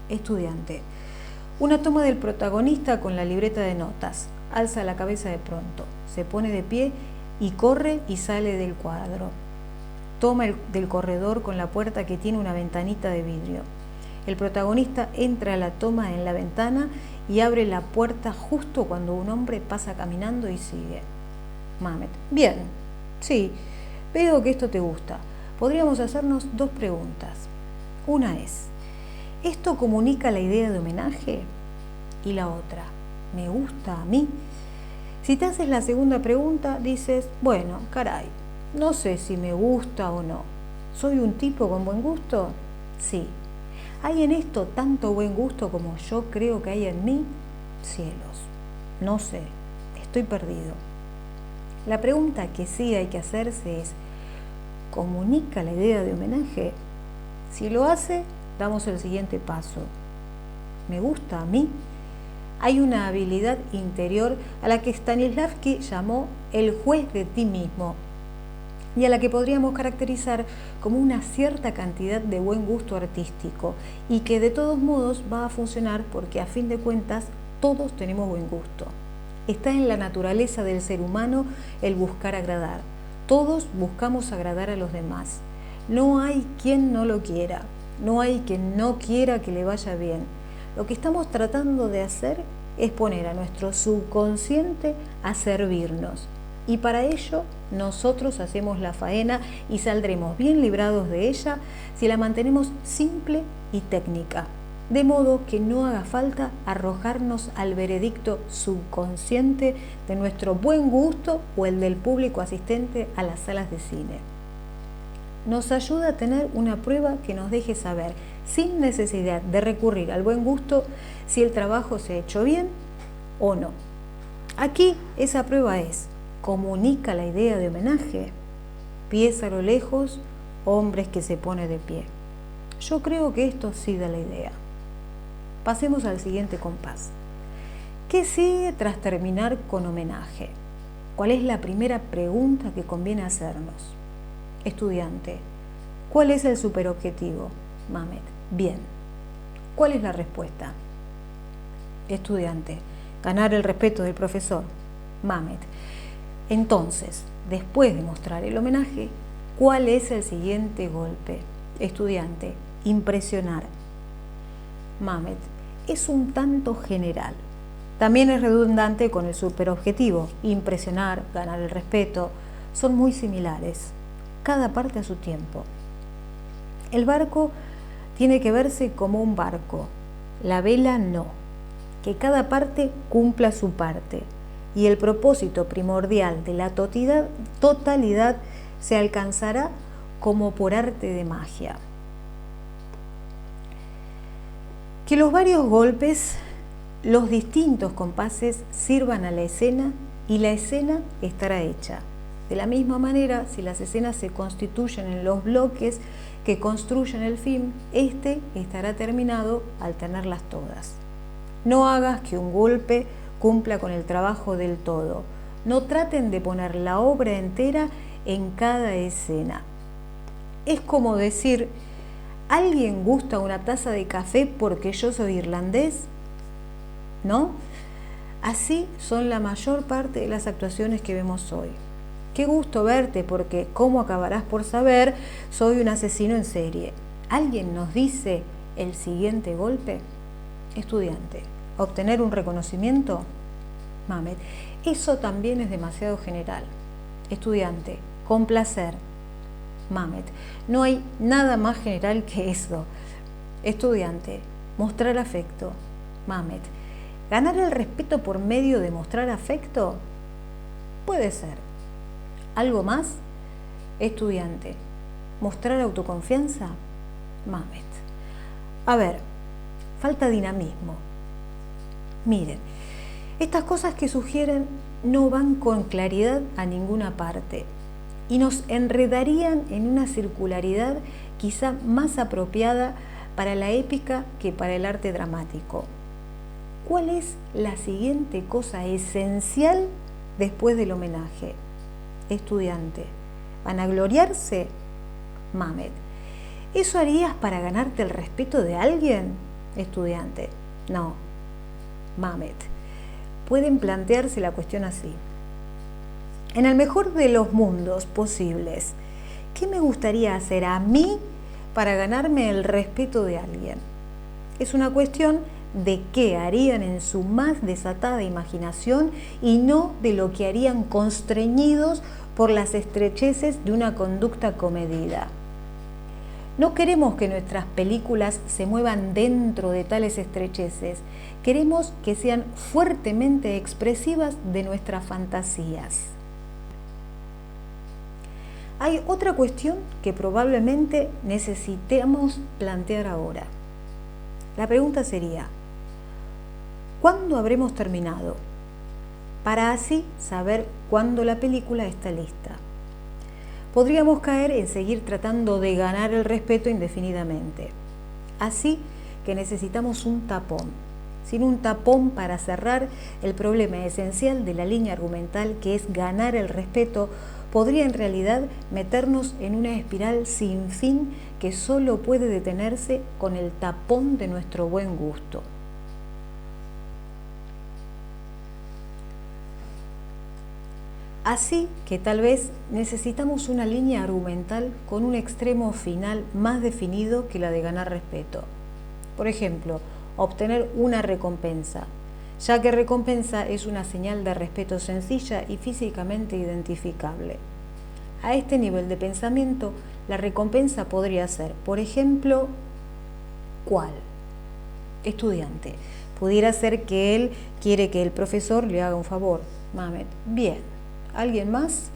Estudiante. Una toma del protagonista con la libreta de notas. Alza la cabeza de pronto, se pone de pie y corre y sale del cuadro. Toma del corredor con la puerta que tiene una ventanita de vidrio. El protagonista entra a la toma en la ventana y abre la puerta justo cuando un hombre pasa caminando y sigue. Mamet: bien, sí, veo que esto te gusta. Podríamos hacernos 2 preguntas. Una es: ¿esto comunica la idea de homenaje? Y la otra: ¿me gusta a mí? Si te haces la segunda pregunta, dices: bueno, caray, no sé si me gusta o no. ¿Soy un tipo con buen gusto? Sí. ¿Hay en esto tanto buen gusto como yo creo que hay en mí? Cielos, no sé, estoy perdido. La pregunta que sí hay que hacerse es: ¿comunica la idea de homenaje? Si lo hace, damos el siguiente paso. ¿Me gusta a mí? Hay una habilidad interior a la que Stanislavski llamó el juez de ti mismo y a la que podríamos caracterizar como una cierta cantidad de buen gusto artístico, y que de todos modos va a funcionar porque a fin de cuentas todos tenemos buen gusto. Está en la naturaleza del ser humano el buscar agradar. Todos buscamos agradar a los demás. No hay quien no lo quiera, no hay quien no quiera que le vaya bien. Lo que estamos tratando de hacer es poner a nuestro subconsciente a servirnos. Y para ello nosotros hacemos la faena y saldremos bien librados de ella si la mantenemos simple y técnica, de modo que no haga falta arrojarnos al veredicto subconsciente de nuestro buen gusto o el del público asistente a las salas de cine. Nos ayuda a tener una prueba que nos deje saber, sin necesidad de recurrir al buen gusto, si el trabajo se ha hecho bien o no. Aquí esa prueba es: ¿comunica la idea de homenaje? Pies a lo lejos, hombres que se pone de pie. Yo creo que esto sí da la idea. Pasemos al siguiente compás. ¿Qué sigue tras terminar con homenaje? ¿Cuál es la primera pregunta que conviene hacernos? Estudiante: ¿cuál es el superobjetivo? Mamet: bien. ¿Cuál es la respuesta? Estudiante: ganar el respeto del profesor. Mamet: entonces, después de mostrar el homenaje, ¿cuál es el siguiente golpe? Estudiante: impresionar. Mamet: es un tanto general. También es redundante con el superobjetivo. Impresionar, ganar el respeto, son muy similares, cada parte a su tiempo. El barco tiene que verse como un barco, la vela no. Que cada parte cumpla su parte, y el propósito primordial de la totalidad se alcanzará como por arte de magia. Que los varios golpes, los distintos compases sirvan a la escena, y la escena estará hecha. De la misma manera, si las escenas se constituyen en los bloques que construyen el film, este estará terminado al tenerlas todas. No hagas que un golpe cumpla con el trabajo del todo. No traten de poner la obra entera en cada escena. Es como decir: ¿alguien gusta una taza de café porque yo soy irlandés? ¿No? Así son la mayor parte de las actuaciones que vemos hoy. Qué gusto verte porque, como acabarás por saber, soy un asesino en serie. ¿Alguien nos dice el siguiente golpe? Estudiante: ¿obtener un reconocimiento? Mamet: eso también es demasiado general. Estudiante: complacer. Mamet: no hay nada más general que eso. Estudiante: mostrar afecto. Mamet: ¿ganar el respeto por medio de mostrar afecto? Puede ser. ¿Algo más? Estudiante: ¿mostrar autoconfianza? Mamet: a ver, falta dinamismo. Miren, estas cosas que sugieren no van con claridad a ninguna parte y nos enredarían en una circularidad quizá más apropiada para la épica que para el arte dramático. ¿Cuál es la siguiente cosa esencial después del homenaje? Estudiante: ¿vanagloriarse? Mamet: ¿eso harías para ganarte el respeto de alguien? Estudiante: no. Mamet: pueden plantearse la cuestión así: en el mejor de los mundos posibles, ¿qué me gustaría hacer a mí para ganarme el respeto de alguien? Es una cuestión de qué harían en su más desatada imaginación y no de lo que harían constreñidos por las estrecheces de una conducta comedida. No queremos que nuestras películas se muevan dentro de tales estrecheces, queremos que sean fuertemente expresivas de nuestras fantasías. Hay otra cuestión que probablemente necesitemos plantear ahora. La pregunta sería, ¿cuándo habremos terminado? Para así saber cuándo la película está lista. Podríamos caer en seguir tratando de ganar el respeto indefinidamente. Así que necesitamos un tapón. Sin un tapón para cerrar el problema esencial de la línea argumental, que es ganar el respeto, podría en realidad meternos en una espiral sin fin que solo puede detenerse con el tapón de nuestro buen gusto. Así que tal vez necesitamos una línea argumental con un extremo final más definido que la de ganar respeto. Por ejemplo, obtener una recompensa, ya que recompensa es una señal de respeto sencilla y físicamente identificable. A este nivel de pensamiento, la recompensa podría ser, por ejemplo, ¿cuál? Estudiante. Pudiera ser que él quiere que el profesor le haga un favor. Mamet, bien. ¿Alguien más?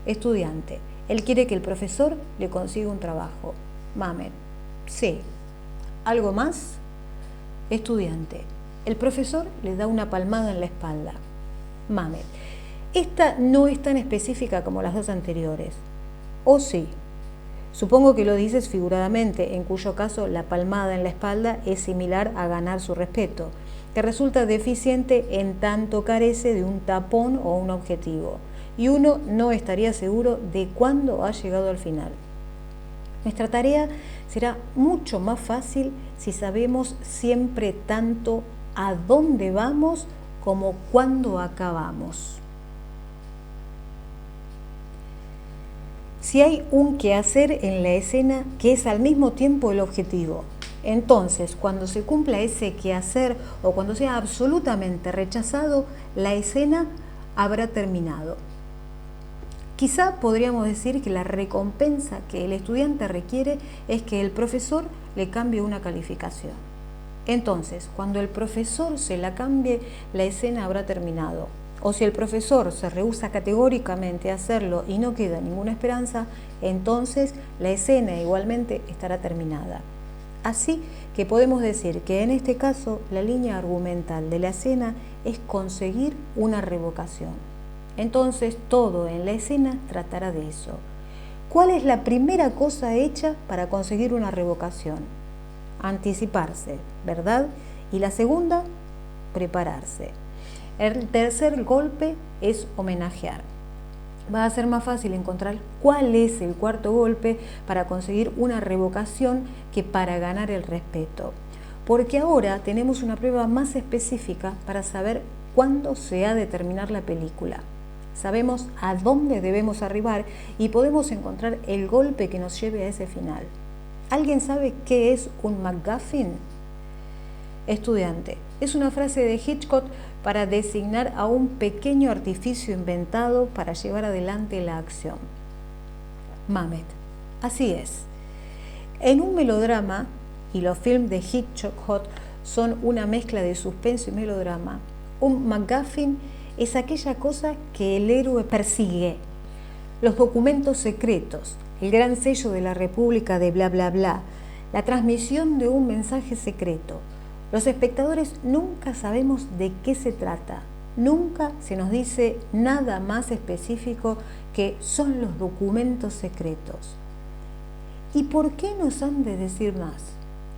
Estudiante. Él quiere que el profesor le consiga un trabajo. Mamet, sí. ¿Algo más? Estudiante. El profesor le da una palmada en la espalda. Mamet. Esta no es tan específica como las dos anteriores. ¿O sí? Supongo que lo dices figuradamente, en cuyo caso la palmada en la espalda es similar a ganar su respeto, que resulta deficiente en tanto carece de un tapón o un objetivo, y uno no estaría seguro de cuándo ha llegado al final. Nuestra tarea será mucho más fácil si sabemos siempre tanto a dónde vamos como cuándo acabamos. Si hay un quehacer en la escena que es al mismo tiempo el objetivo, entonces cuando se cumpla ese quehacer o cuando sea absolutamente rechazado, la escena habrá terminado. Quizá podríamos decir que la recompensa que el estudiante requiere es que el profesor le cambie una calificación. Entonces, cuando el profesor se la cambie, la escena habrá terminado. O si el profesor se rehúsa categóricamente a hacerlo y no queda ninguna esperanza, entonces la escena igualmente estará terminada. Así que podemos decir que en este caso la línea argumental de la escena es conseguir una revocación. Entonces todo en la escena tratará de eso. ¿Cuál es la primera cosa hecha para conseguir una revocación? Anticiparse, ¿verdad? Y la segunda, prepararse. El tercer golpe es homenajear. Va a ser más fácil encontrar cuál es el cuarto golpe para conseguir una revocación que para ganar el respeto. Porque ahora tenemos una prueba más específica para saber cuándo se ha de terminar la película. Sabemos a dónde debemos arribar y podemos encontrar el golpe que nos lleve a ese final. ¿Alguien sabe qué es un MacGuffin? Estudiante. Es una frase de Hitchcock para designar a un pequeño artificio inventado para llevar adelante la acción. Mamet. Así es. En un melodrama, y los films de Hitchcock son una mezcla de suspenso y melodrama, un MacGuffin es aquella cosa que el héroe persigue. Los documentos secretos, el gran sello de la República de bla bla bla, la transmisión de un mensaje secreto. Los espectadores nunca sabemos de qué se trata, nunca se nos dice nada más específico que son los documentos secretos. ¿Y por qué nos han de decir más?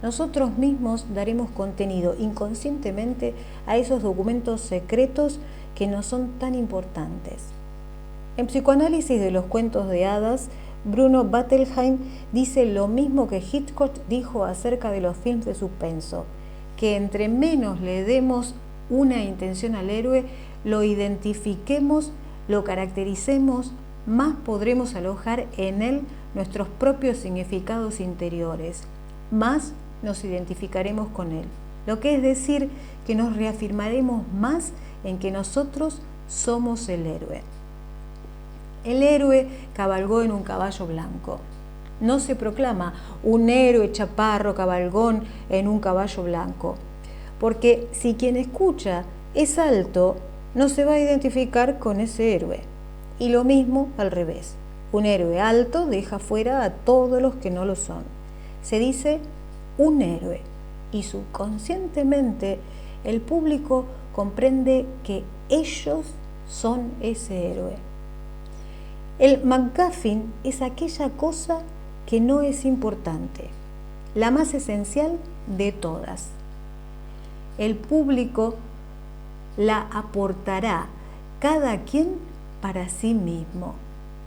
Nosotros mismos daremos contenido inconscientemente a esos documentos secretos que no son tan importantes. En Psicoanálisis de los cuentos de hadas, Bruno Bettelheim dice lo mismo que Hitchcock dijo acerca de los films de suspenso, que entre menos le demos una intención al héroe, lo identifiquemos, lo caractericemos, más podremos alojar en él nuestros propios significados interiores, más nos identificaremos con él, lo que es decir que nos reafirmaremos más en que nosotros somos el héroe. El héroe cabalgó en un caballo blanco. No se proclama un héroe chaparro cabalgón en un caballo blanco, porque si quien escucha es alto, no se va a identificar con ese héroe. Y lo mismo al revés. Un héroe alto deja fuera a todos los que no lo son. Se dice un héroe y subconscientemente el público comprende que ellos son ese héroe. El MacGuffin es aquella cosa que no es importante, la más esencial de todas. El público la aportará cada quien para sí mismo,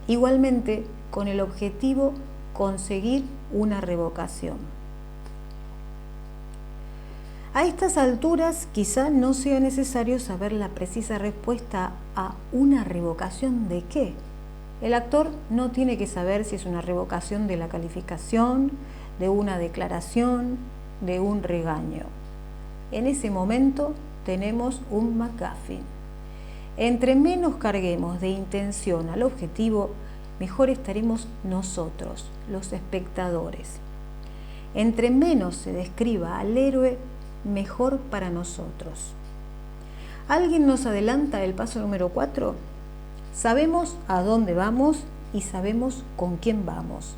igualmente con el objetivo conseguir una revocación. A estas alturas quizá no sea necesario saber la precisa respuesta a una revocación de qué. El actor no tiene que saber si es una revocación de la calificación, de una declaración, de un regaño. En ese momento tenemos un MacGuffin. Entre menos carguemos de intención al objetivo, mejor estaremos nosotros, los espectadores. Entre menos se describa al héroe, mejor para nosotros. ¿Alguien nos adelanta el paso número 4? Sabemos a dónde vamos y sabemos con quién vamos.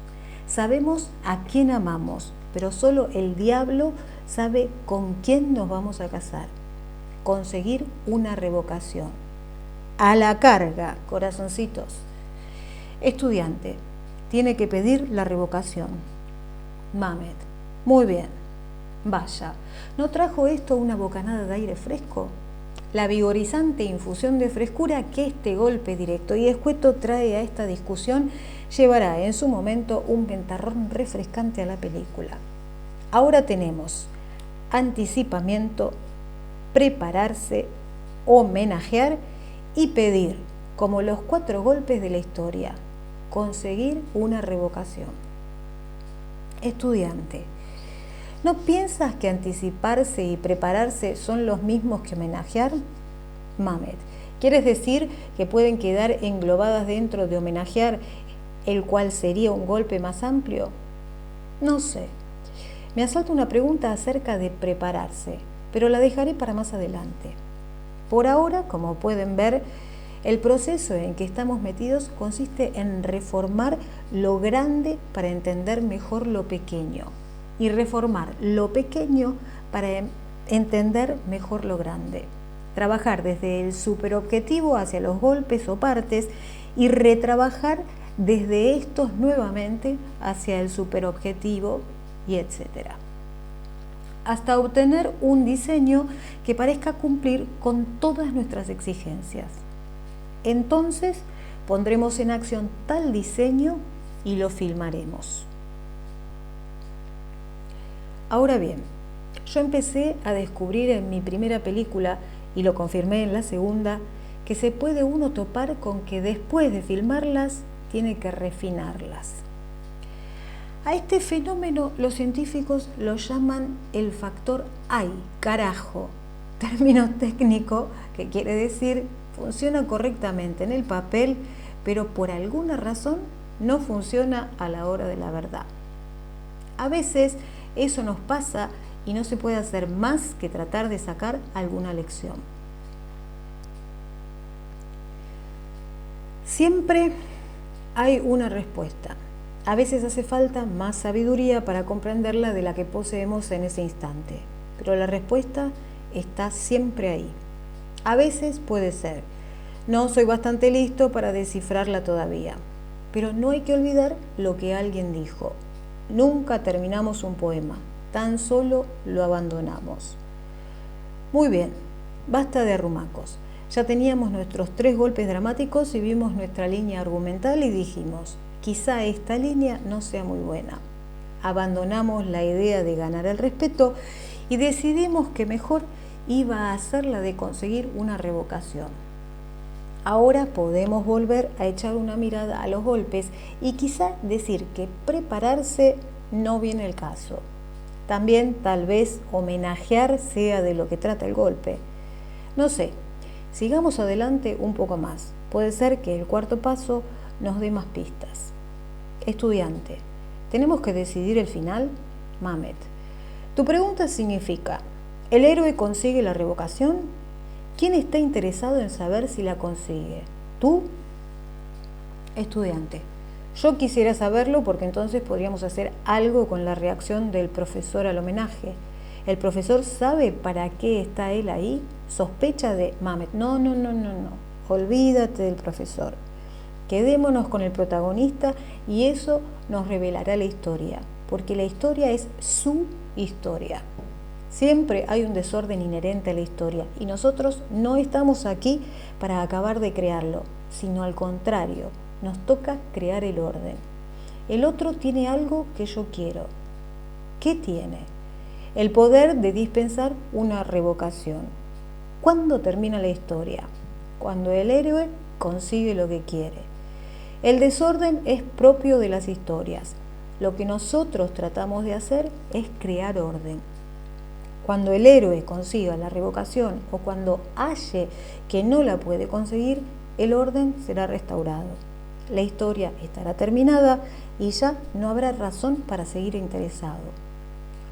Sabemos a quién amamos, pero solo el diablo sabe con quién nos vamos a casar. Conseguir una revocación. A la carga, corazoncitos. Estudiante, tiene que pedir la revocación. Mamet, muy bien. Vaya, ¿no trajo esto una bocanada de aire fresco? La vigorizante infusión de frescura que este golpe directo y escueto trae a esta discusión llevará en su momento un ventarrón refrescante a la película. Ahora tenemos anticipamiento, prepararse, homenajear y pedir, como los 4 golpes de la historia, conseguir una revocación. Estudiante, ¿no piensas que anticiparse y prepararse son los mismos que homenajear? Mamet, ¿quieres decir que pueden quedar englobadas dentro de homenajear, el cual sería un golpe más amplio? No sé. Me asalta una pregunta acerca de prepararse, pero la dejaré para más adelante. Por ahora, como pueden ver, el proceso en que estamos metidos consiste en reformar lo grande para entender mejor lo pequeño y reformar lo pequeño para entender mejor lo grande. Trabajar desde el superobjetivo hacia los golpes o partes y retrabajar desde estos nuevamente hacia el superobjetivo y etcétera, hasta obtener un diseño que parezca cumplir con todas nuestras exigencias. Entonces pondremos en acción tal diseño y lo filmaremos. Ahora bien, yo empecé a descubrir en mi primera película, y lo confirmé en la segunda, que se puede uno topar con que después de filmarlas, tiene que refinarlas. A este fenómeno los científicos lo llaman el factor ¡ay, carajo! Término técnico que quiere decir funciona correctamente en el papel, pero por alguna razón no funciona a la hora de la verdad. A veces eso nos pasa y no se puede hacer más que tratar de sacar alguna lección. Siempre hay una respuesta. A veces hace falta más sabiduría para comprenderla de la que poseemos en ese instante, pero la respuesta está siempre ahí. A veces puede ser, no soy bastante listo para descifrarla todavía, pero no hay que olvidar lo que alguien dijo. Nunca terminamos un poema, tan solo lo abandonamos. Muy bien, basta de arrumacos. Ya teníamos nuestros 3 golpes dramáticos y vimos nuestra línea argumental y dijimos, quizá esta línea no sea muy buena. Abandonamos la idea de ganar el respeto y decidimos que mejor iba a ser la de conseguir una revocación. Ahora podemos volver a echar una mirada a los golpes y quizá decir que prepararse no viene al caso. También tal vez homenajear sea de lo que trata el golpe. No sé, sigamos adelante un poco más. Puede ser que el cuarto paso nos dé más pistas. Estudiante, ¿tenemos que decidir el final? Mamet, tu pregunta significa, ¿el héroe consigue la revocación? ¿Quién está interesado en saber si la consigue? ¿Tú? Estudiante, yo quisiera saberlo porque entonces podríamos hacer algo con la reacción del profesor al homenaje. ¿El profesor sabe para qué está él ahí? ¿Sospecha de Mamet? No. Olvídate del profesor. Quedémonos con el protagonista y eso nos revelará la historia, porque la historia es su historia. Siempre hay un desorden inherente a la historia y nosotros no estamos aquí para acabar de crearlo, sino al contrario, nos toca crear el orden. El otro tiene algo que yo quiero. ¿Qué tiene? El poder de dispensar una revocación. ¿Cuándo termina la historia? Cuando el héroe consigue lo que quiere. El desorden es propio de las historias. Lo que nosotros tratamos de hacer es crear orden. Cuando el héroe consiga la revocación o cuando halle que no la puede conseguir, el orden será restaurado. La historia estará terminada y ya no habrá razón para seguir interesado.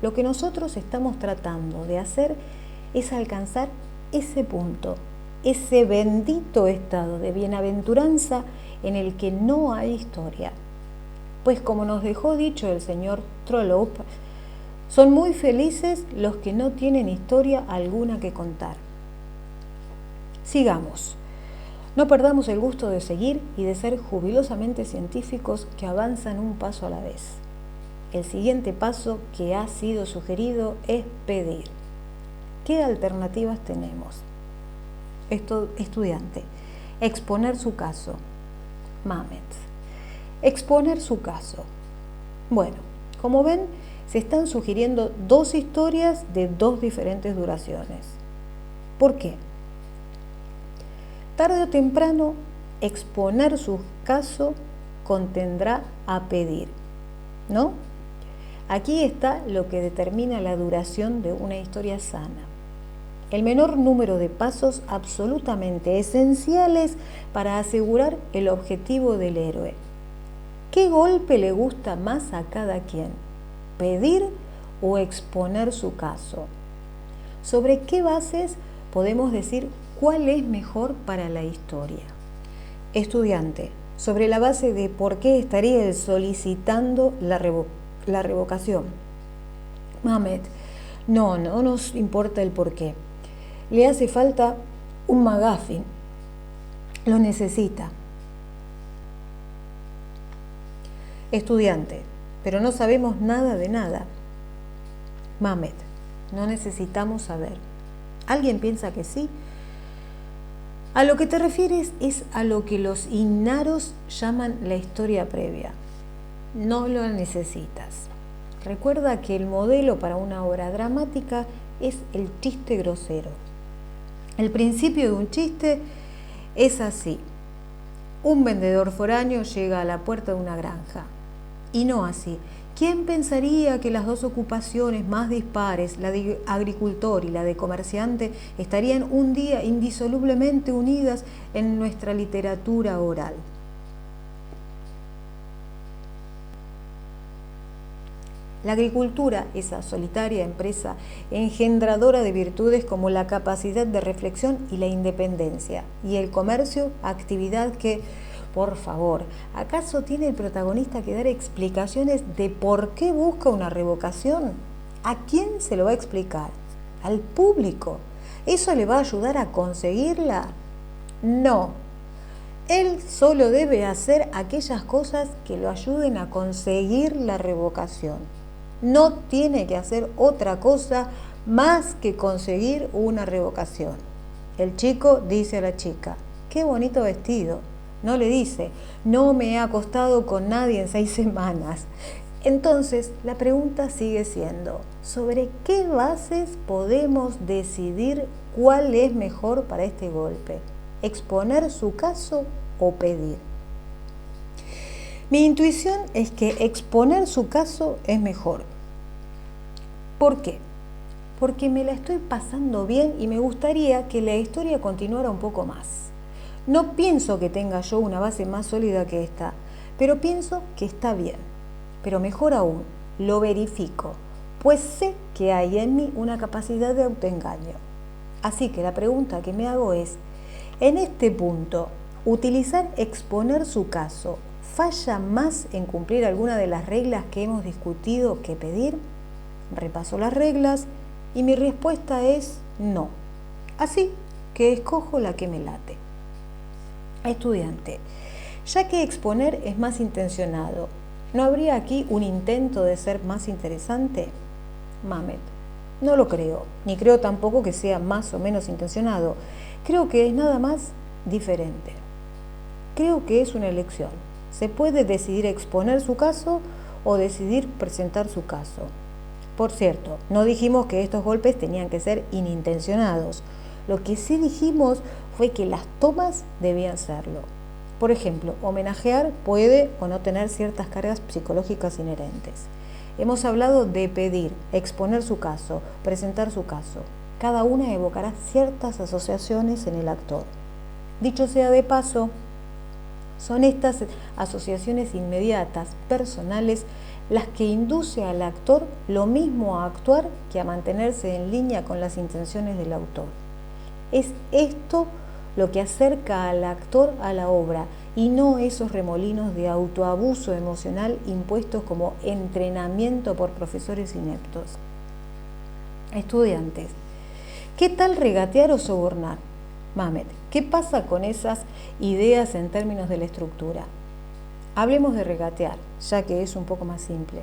Lo que nosotros estamos tratando de hacer es alcanzar ese punto, ese bendito estado de bienaventuranza en el que no hay historia. Pues como nos dejó dicho el señor Trollope, son muy felices los que no tienen historia alguna que contar. Sigamos. No perdamos el gusto de seguir y de ser jubilosamente científicos que avanzan un paso a la vez. El siguiente paso que ha sido sugerido es pedir. ¿Qué alternativas tenemos? Estudiante, exponer su caso. Mamet, exponer su caso. Bueno, como ven, se están sugiriendo dos historias de dos diferentes duraciones. ¿Por qué? Tarde o temprano, exponer su caso contendrá a pedir, ¿no? Aquí está lo que determina la duración de una historia sana. El menor número de pasos absolutamente esenciales para asegurar el objetivo del héroe. ¿Qué golpe le gusta más a cada quien? ¿Pedir o exponer su caso? ¿Sobre qué bases podemos decir cuál es mejor para la historia? Estudiante, sobre la base de por qué estaría él solicitando la revocación. Mamet, no nos importa el por qué. Le hace falta un McGuffin. Lo necesita. Estudiante, pero no sabemos nada de nada. Mamet, no necesitamos saber. ¿Alguien piensa que sí? A lo que te refieres es a lo que los innaros llaman la historia previa. No lo necesitas. Recuerda que el modelo para una obra dramática es el chiste grosero. El principio de un chiste es así. Un vendedor foráneo llega a la puerta de una granja. Y no así. ¿Quién pensaría que las dos ocupaciones más dispares, la de agricultor y la de comerciante, estarían un día indisolublemente unidas en nuestra literatura oral? La agricultura, esa solitaria empresa engendradora de virtudes como la capacidad de reflexión y la independencia, y el comercio, actividad que, por favor, ¿acaso tiene el protagonista que dar explicaciones de por qué busca una revocación? ¿A quién se lo va a explicar? ¿Al público? ¿Eso le va a ayudar a conseguirla? No. Él solo debe hacer aquellas cosas que lo ayuden a conseguir la revocación. No tiene que hacer otra cosa más que conseguir una revocación. El chico dice a la chica, qué bonito vestido. No le dice, no me he acostado con nadie en 6 semanas. Entonces, la pregunta sigue siendo, ¿sobre qué bases podemos decidir cuál es mejor para este golpe? ¿Exponer su caso o pedir? Mi intuición es que exponer su caso es mejor. ¿Por qué? Porque me la estoy pasando bien y me gustaría que la historia continuara un poco más. No pienso que tenga yo una base más sólida que esta, pero pienso que está bien. Pero mejor aún, lo verifico, pues sé que hay en mí una capacidad de autoengaño. Así que la pregunta que me hago es, en este punto, ¿utilizar exponer su caso falla más en cumplir alguna de las reglas que hemos discutido que pedir? Repaso las reglas y mi respuesta es no. Así que escojo la que me late. Estudiante, ya que exponer es más intencionado, ¿no habría aquí un intento de ser más interesante? Mamet, no lo creo, ni creo tampoco que sea más o menos intencionado. Creo que es nada más diferente. Creo que es una elección. Se puede decidir exponer su caso o decidir presentar su caso. Por cierto, no dijimos que estos golpes tenían que ser inintencionados. Lo que sí dijimos fue que las tomas debían serlo. Por ejemplo, homenajear puede o no tener ciertas cargas psicológicas inherentes. Hemos hablado de pedir, exponer su caso, presentar su caso. Cada una evocará ciertas asociaciones en el actor. Dicho sea de paso, son estas asociaciones inmediatas, personales, las que inducen al actor lo mismo a actuar que a mantenerse en línea con las intenciones del autor. Es esto lo que acerca al actor a la obra y no esos remolinos de autoabuso emocional impuestos como entrenamiento por profesores ineptos. Estudiantes, ¿qué tal regatear o sobornar? Mamet, ¿qué pasa con esas ideas en términos de la estructura? Hablemos de regatear, ya que es un poco más simple.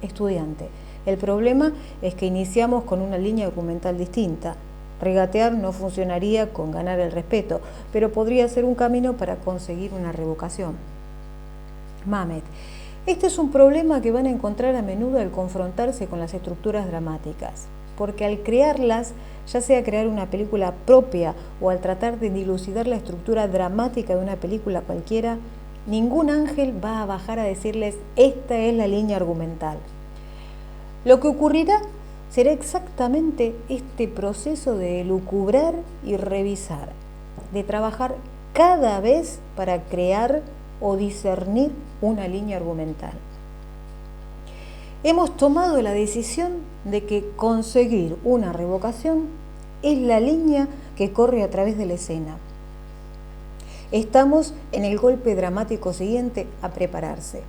Estudiante, el problema es que iniciamos con una línea argumental distinta. Regatear no funcionaría con ganar el respeto, pero podría ser un camino para conseguir una revocación. Mamet, este es un problema que van a encontrar a menudo al confrontarse con las estructuras dramáticas, porque al crearlas, ya sea crear una película propia o al tratar de dilucidar la estructura dramática de una película cualquiera, ningún ángel va a bajar a decirles esta es la línea argumental. Lo que ocurrirá será exactamente este proceso de elucubrar y revisar, de trabajar cada vez para crear o discernir una línea argumental. Hemos tomado la decisión de que conseguir una revocación es la línea que corre a través de la escena. Estamos en el golpe dramático siguiente a prepararse.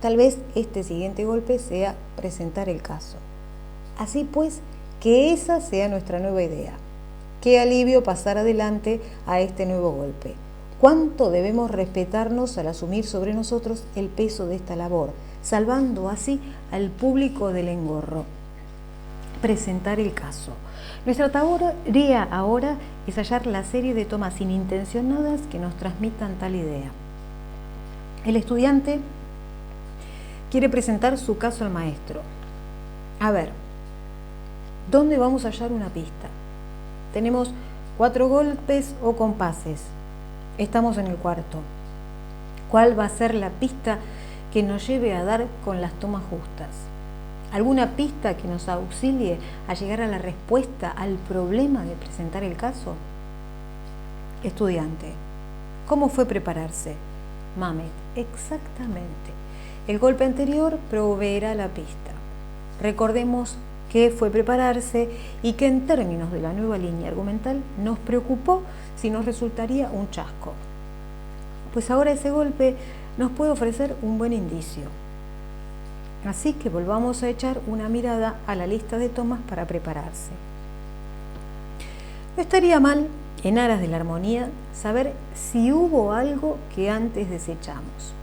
Tal vez este siguiente golpe sea presentar el caso. Así pues, que esa sea nuestra nueva idea. Qué alivio pasar adelante a este nuevo golpe. Cuánto debemos respetarnos al asumir sobre nosotros el peso de esta labor, salvando así al público del engorro. Presentar el caso. Nuestra tarea ahora es hallar la serie de tomas inintencionadas que nos transmitan tal idea. El estudiante quiere presentar su caso al maestro. A ver, ¿dónde vamos a hallar una pista? Tenemos 4 golpes o compases. Estamos en el cuarto. ¿Cuál va a ser la pista que nos lleve a dar con las tomas justas? ¿Alguna pista que nos auxilie a llegar a la respuesta al problema de presentar el caso? Estudiante, ¿cómo fue prepararse? Mamet, exactamente. El golpe anterior proveerá la pista. Recordemos qué fue prepararse y que en términos de la nueva línea argumental nos preocupó si nos resultaría un chasco. Pues ahora ese golpe nos puede ofrecer un buen indicio. Así que volvamos a echar una mirada a la lista de tomas para prepararse. No estaría mal, en aras de la armonía, saber si hubo algo que antes desechamos.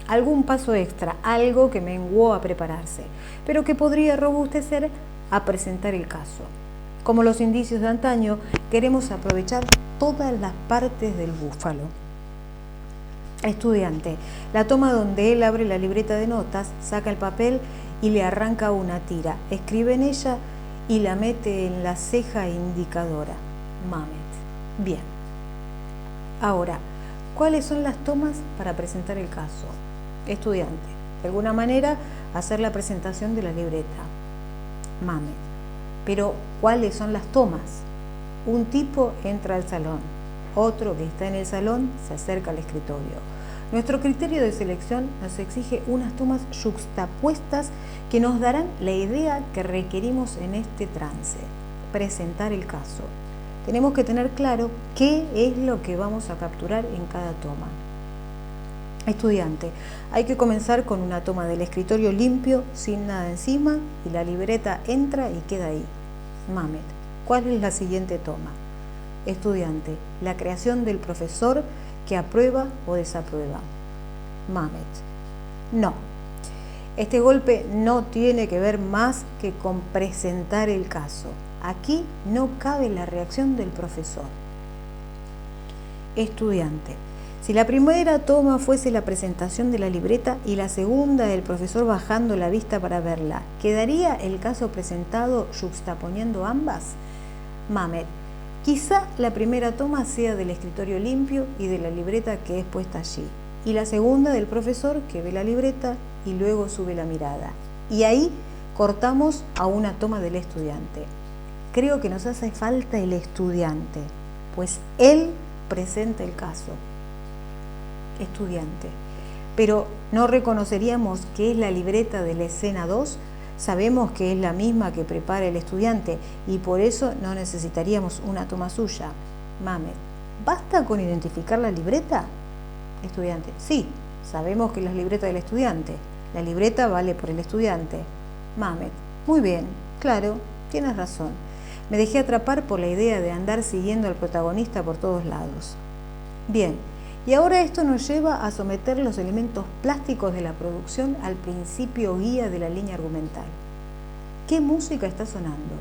Algún paso extra, algo que menguó a prepararse, pero que podría robustecer a presentar el caso. Como los indicios de antaño, queremos aprovechar todas las partes del búfalo. Estudiante, la toma donde él abre la libreta de notas, saca el papel y le arranca una tira, escribe en ella y la mete en la ceja indicadora. Mamet. Bien. Ahora, ¿cuáles son las tomas para presentar el caso? Estudiante, de alguna manera hacer la presentación de la libreta. Mamet. Pero, ¿cuáles son las tomas? Un tipo entra al salón, otro que está en el salón se acerca al escritorio. Nuestro criterio de selección nos exige unas tomas yuxtapuestas que nos darán la idea que requerimos en este trance, presentar el caso. Tenemos que tener claro qué es lo que vamos a capturar en cada toma. Estudiante, hay que comenzar con una toma del escritorio limpio, sin nada encima, y la libreta entra y queda ahí. Mamet, ¿cuál es la siguiente toma? Estudiante, la creación del profesor que aprueba o desaprueba. Mamet, no. Este golpe no tiene que ver más que con presentar el caso. Aquí no cabe la reacción del profesor. Estudiante, si la primera toma fuese la presentación de la libreta y la segunda el profesor bajando la vista para verla, ¿quedaría el caso presentado yuxtaponiendo ambas? Mamet, quizá la primera toma sea del escritorio limpio y de la libreta que es puesta allí, y la segunda del profesor que ve la libreta y luego sube la mirada. Y ahí cortamos a una toma del estudiante. Creo que nos hace falta el estudiante, pues él presenta el caso. Estudiante, pero ¿no reconoceríamos que es la libreta de la escena 2? Sabemos que es la misma que prepara el estudiante y por eso no necesitaríamos una toma suya. Mamet, ¿basta con identificar la libreta? Estudiante, sí, sabemos que es la libreta del estudiante. La libreta vale por el estudiante. Mamet, muy bien, claro, tienes razón. Me dejé atrapar por la idea de andar siguiendo al protagonista por todos lados. Bien, y ahora esto nos lleva a someter los elementos plásticos de la producción al principio guía de la línea argumental. ¿Qué música está sonando?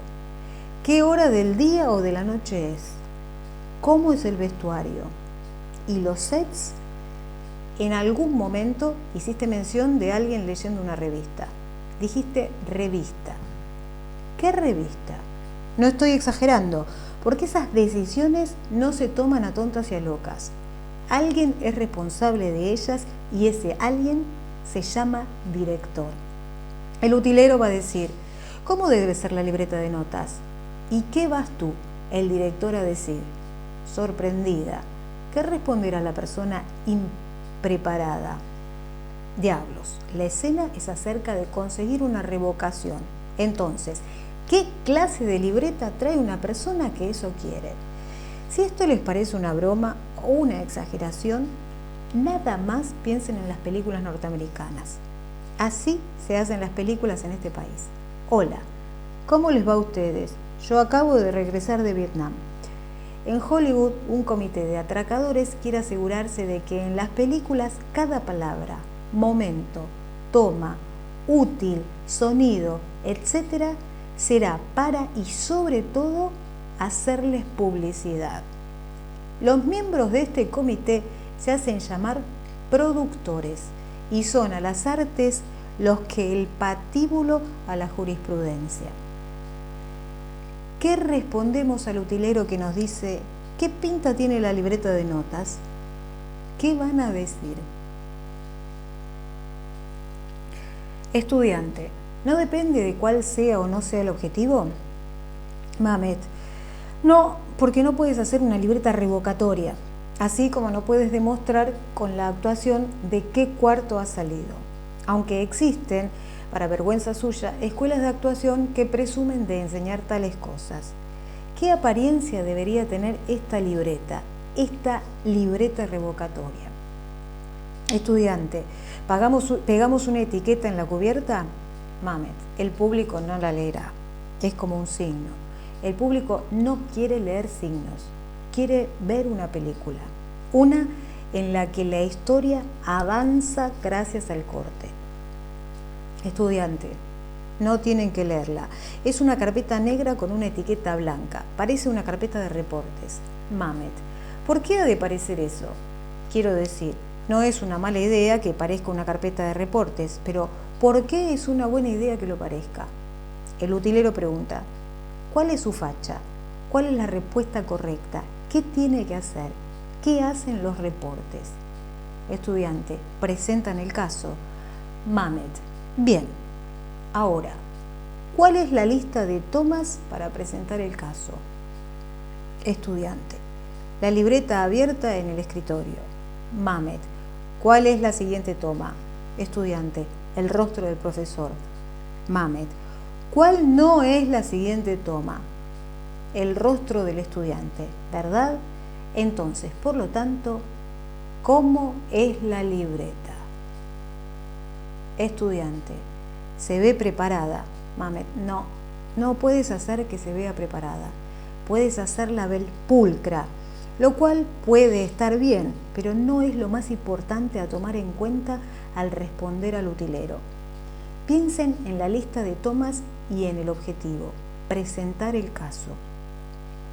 ¿Qué hora del día o de la noche es? ¿Cómo es el vestuario? ¿Y los sets? En algún momento hiciste mención de alguien leyendo una revista. Dijiste revista. ¿Qué revista? No estoy exagerando, porque esas decisiones no se toman a tontas y a locas. Alguien es responsable de ellas y ese alguien se llama director. El utilero va a decir, ¿cómo debe ser la libreta de notas? ¿Y qué vas tú, el director, a decir? Sorprendida. ¿Qué responderá la persona impreparada? Diablos, la escena es acerca de conseguir una revocación. Entonces, ¿qué clase de libreta trae una persona que eso quiere? Si esto les parece una broma o una exageración, nada más piensen en las películas norteamericanas. Así se hacen las películas en este país. Hola, ¿cómo les va a ustedes? Yo acabo de regresar de Vietnam. En Hollywood, un comité de atracadores quiere asegurarse de que en las películas cada palabra, momento, toma, útil, sonido, etc., será para y sobre todo hacerles publicidad. Los miembros de este comité se hacen llamar productores y son a las artes los que el patíbulo a la jurisprudencia. ¿Qué respondemos al utilero que nos dice qué pinta tiene la libreta de notas? ¿Qué van a decir? Estudiante, ¿no depende de cuál sea o no sea el objetivo? Mamet, no, porque no puedes hacer una libreta revocatoria, así como no puedes demostrar con la actuación de qué cuarto ha salido. Aunque existen, para vergüenza suya, escuelas de actuación que presumen de enseñar tales cosas. ¿Qué apariencia debería tener esta libreta revocatoria? Estudiante, ¿pegamos una etiqueta en la cubierta? Mamet, el público no la leerá, es como un signo. El público no quiere leer signos, quiere ver una película, una en la que la historia avanza gracias al corte. Estudiante, no tienen que leerla. Es una carpeta negra con una etiqueta blanca. Parece una carpeta de reportes. Mamet, ¿por qué ha de parecer eso? Quiero decir, no es una mala idea que parezca una carpeta de reportes, pero ¿por qué es una buena idea que lo parezca? El utilero pregunta, ¿cuál es su facha? ¿Cuál es la respuesta correcta? ¿Qué tiene que hacer? ¿Qué hacen los reportes? Estudiante, presentan el caso. Mamet, bien, ahora, ¿Cuál es la lista de tomas para presentar el caso? Estudiante. La libreta abierta en el escritorio. Mamet. ¿Cuál es la siguiente toma? Estudiante. El rostro del profesor. Mamet. ¿Cuál no es la siguiente toma? El rostro del estudiante, ¿verdad? Entonces, por lo tanto, ¿cómo es la libreta? Estudiante. ¿Se ve preparada? Mamet. No, no puedes hacer que se vea preparada. Puedes hacerla ver pulcra, lo cual puede estar bien, pero no es lo más importante a tomar en cuenta al responder al utilero. Piensen en la lista de tomas y en el objetivo, presentar el caso.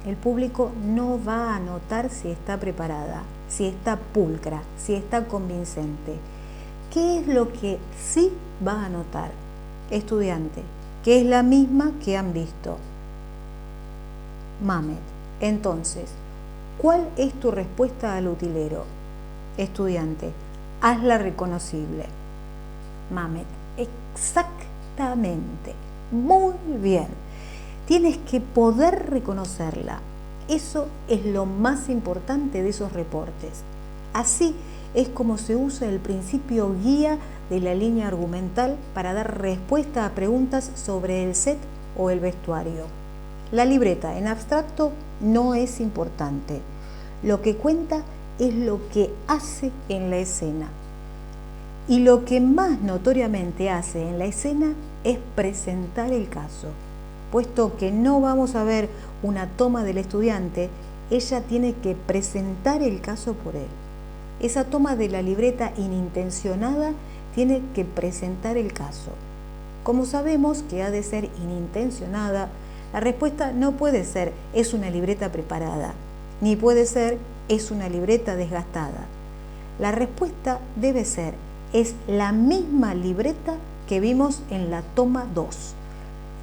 El público no va a notar si está preparada, si está pulcra, si está convincente. ¿Qué es lo que sí va a notar? Estudiante, que es la misma que han visto. Mamet. Entonces, ¿cuál es tu respuesta al utilero? Estudiante, hazla reconocible. Mamet. Exactamente. Muy bien. Tienes que poder reconocerla. Eso es lo más importante de esos reportes. Así es como se usa el principio guía de la línea argumental para dar respuesta a preguntas sobre el set o el vestuario. La libreta en abstracto no es importante. Lo que cuenta es lo que hace en la escena. Y lo que más notoriamente hace en la escena es presentar el caso. Puesto que no vamos a ver una toma del estudiante, ella tiene que presentar el caso por él. Esa toma de la libreta inintencionada tiene que presentar el caso. Como sabemos que ha de ser inintencionada, la respuesta no puede ser es una libreta preparada, ni puede ser es una libreta desgastada. La respuesta debe ser es la misma libreta que vimos en la toma 2.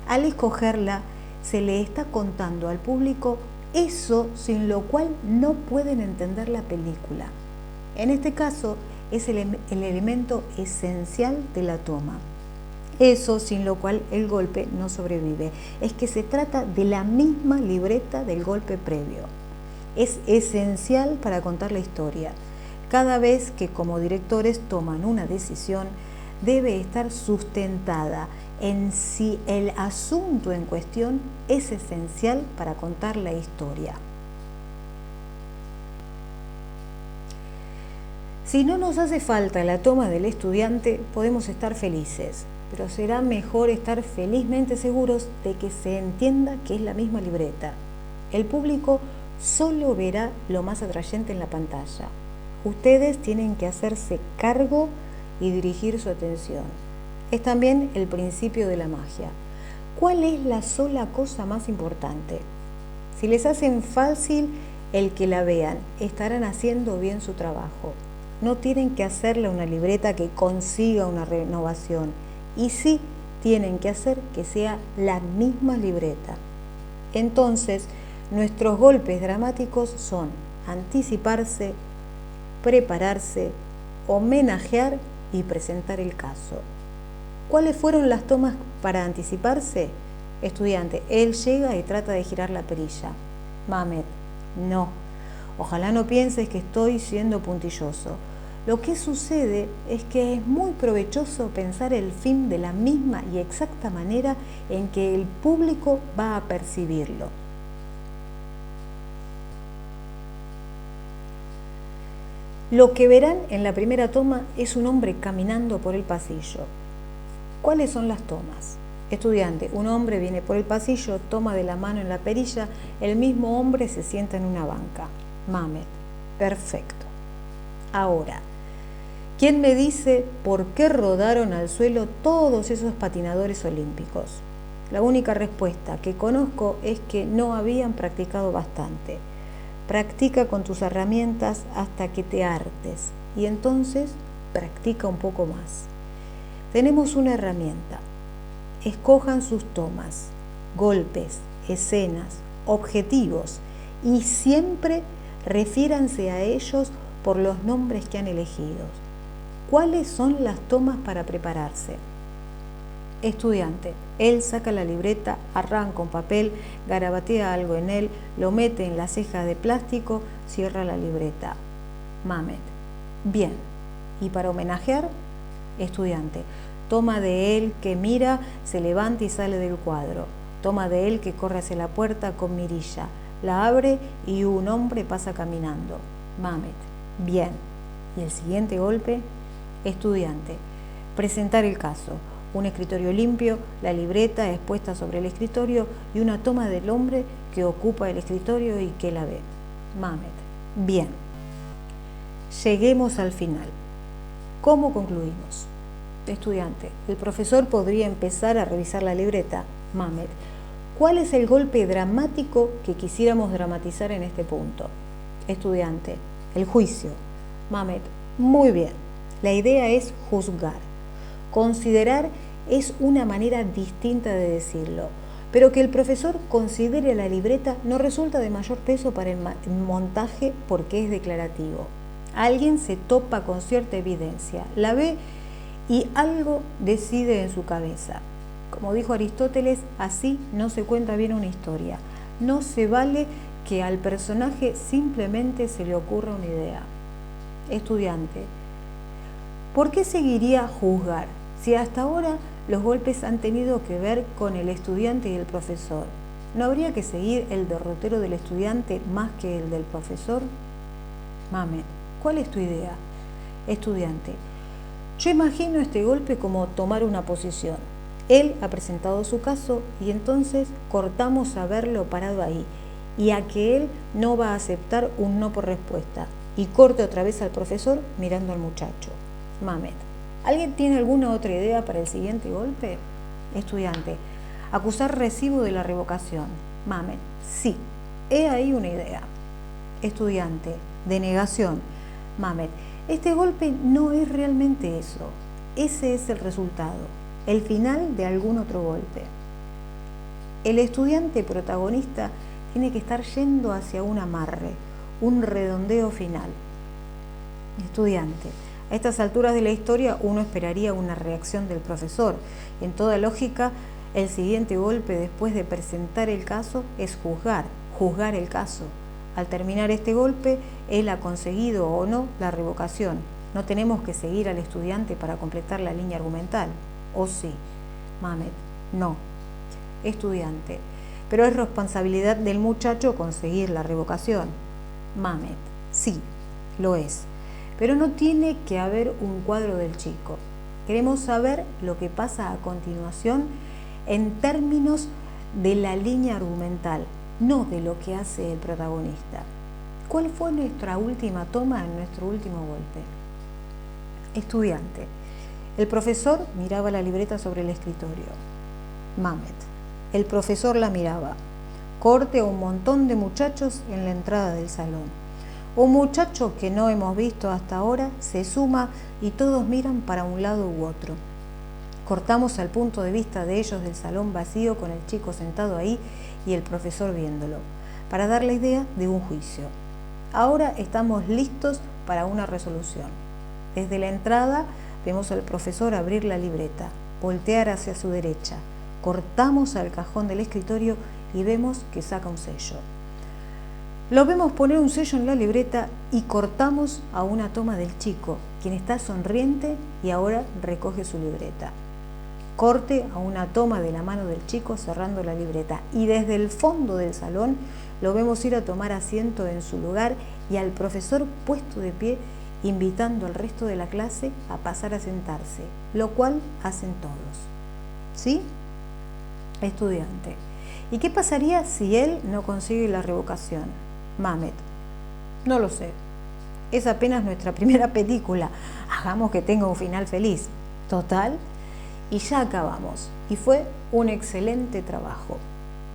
Al escogerla, se le está contando al público eso sin lo cual no pueden entender la película. En este caso, es el elemento esencial de la toma. Eso sin lo cual el golpe no sobrevive. Es que se trata de la misma libreta del golpe previo. Es esencial para contar la historia. Cada vez que como directores toman una decisión, debe estar sustentada en si el asunto en cuestión es esencial para contar la historia. Si no nos hace falta la toma del estudiante, podemos estar felices, pero será mejor estar felizmente seguros de que se entienda que es la misma libreta. El público solo verá lo más atrayente en la pantalla. Ustedes tienen que hacerse cargo y dirigir su atención. Es también el principio de la magia. ¿Cuál es la sola cosa más importante? Si les hacen fácil el que la vean, estarán haciendo bien su trabajo. No tienen que hacerle una libreta que consiga una renovación. Y sí tienen que hacer que sea la misma libreta. Entonces, nuestros golpes dramáticos son anticiparse, prepararse, homenajear y presentar el caso. ¿Cuáles fueron las tomas para anticiparse? Estudiante, él llega y trata de girar la perilla. Mamet, no. Ojalá no pienses que estoy siendo puntilloso. Lo que sucede es que es muy provechoso pensar el film de la misma y exacta manera en que el público va a percibirlo. Lo que verán en la primera toma es un hombre caminando por el pasillo. ¿Cuáles son las tomas? Estudiante, un hombre viene por el pasillo, toma de la mano en la perilla, el mismo hombre se sienta en una banca. Mamet, perfecto. Ahora, ¿quién me dice por qué rodaron al suelo todos esos patinadores olímpicos? La única respuesta que conozco es que no habían practicado bastante. Practica con tus herramientas hasta que te hartes y entonces practica un poco más. Tenemos una herramienta. Escojan sus tomas, golpes, escenas, objetivos y siempre refiéranse a ellos por los nombres que han elegido. ¿Cuáles son las tomas para prepararse? Estudiante. Él saca la libreta, arranca un papel, garabatea algo en él, lo mete en la ceja de plástico, cierra la libreta. Mamet. Bien. ¿Y para homenajear? Estudiante. Toma de él que mira, se levanta y sale del cuadro. Toma de él que corre hacia la puerta con mirilla. La abre y un hombre pasa caminando. Mamet. Bien. ¿Y el siguiente golpe? Estudiante. Presentar el caso. Un escritorio limpio, la libreta expuesta sobre el escritorio y una toma del hombre que ocupa el escritorio y que la ve. Mamet. Bien. Lleguemos al final. ¿Cómo concluimos? Estudiante. El profesor podría empezar a revisar la libreta. Mamet. ¿Cuál es el golpe dramático que quisiéramos dramatizar en este punto? Estudiante. El juicio. Mamet. Muy bien. La idea es juzgar. Considerar es una manera distinta de decirlo, pero que el profesor considere la libreta no resulta de mayor peso para el montaje porque es declarativo. Alguien se topa con cierta evidencia, la ve y algo decide en su cabeza. Como dijo Aristóteles, así no se cuenta bien una historia. No se vale que al personaje simplemente se le ocurra una idea. Estudiante. ¿Por qué seguiría juzgar si hasta ahora los golpes han tenido que ver con el estudiante y el profesor? ¿No habría que seguir el derrotero del estudiante más que el del profesor? Mamet. ¿Cuál es tu idea? Estudiante. Yo imagino este golpe como tomar una posición. Él ha presentado su caso y entonces cortamos a verlo parado ahí y a que él no va a aceptar un no por respuesta y corte otra vez al profesor mirando al muchacho. Mamet. ¿Alguien tiene alguna otra idea para el siguiente golpe? Estudiante. Acusar recibo de la revocación. Mamet. Sí, he ahí una idea. Estudiante. Denegación. Mamet. Este golpe no es realmente eso. Ese es el resultado, el final de algún otro golpe. El estudiante protagonista tiene que estar yendo hacia un amarre, un redondeo final. Estudiante. A estas alturas de la historia uno esperaría una reacción del profesor. En toda lógica, el siguiente golpe después de presentar el caso es juzgar el caso. Al terminar este golpe, él ha conseguido o no la revocación. No tenemos que seguir al estudiante para completar la línea argumental. ¿O sí? Mamet. No. Estudiante. Pero es responsabilidad del muchacho conseguir la revocación. Mamet. Sí, lo es. Pero no tiene que haber un cuadro del chico. Queremos saber lo que pasa a continuación en términos de la línea argumental, no de lo que hace el protagonista. ¿Cuál fue nuestra última toma en nuestro último golpe? Estudiante. El profesor miraba la libreta sobre el escritorio. Mamet. El profesor la miraba. Corte a un montón de muchachos en la entrada del salón. Un muchacho que no hemos visto hasta ahora se suma y todos miran para un lado u otro. Cortamos al punto de vista de ellos del salón vacío con el chico sentado ahí y el profesor viéndolo, para dar la idea de un juicio. Ahora estamos listos para una resolución. Desde la entrada vemos al profesor abrir la libreta, voltear hacia su derecha. Cortamos al cajón del escritorio y vemos que saca un sello. Lo vemos poner un sello en la libreta y cortamos a una toma del chico, quien está sonriente y ahora recoge su libreta. Corte a una toma de la mano del chico cerrando la libreta y desde el fondo del salón lo vemos ir a tomar asiento en su lugar y al profesor puesto de pie invitando al resto de la clase a pasar a sentarse, lo cual hacen todos. ¿Sí? Estudiante. ¿Y qué pasaría si él no consigue la revocación? Mamet. No lo sé. Es apenas nuestra primera película. Hagamos que tenga un final feliz. Total. Y ya acabamos. Y fue un excelente trabajo.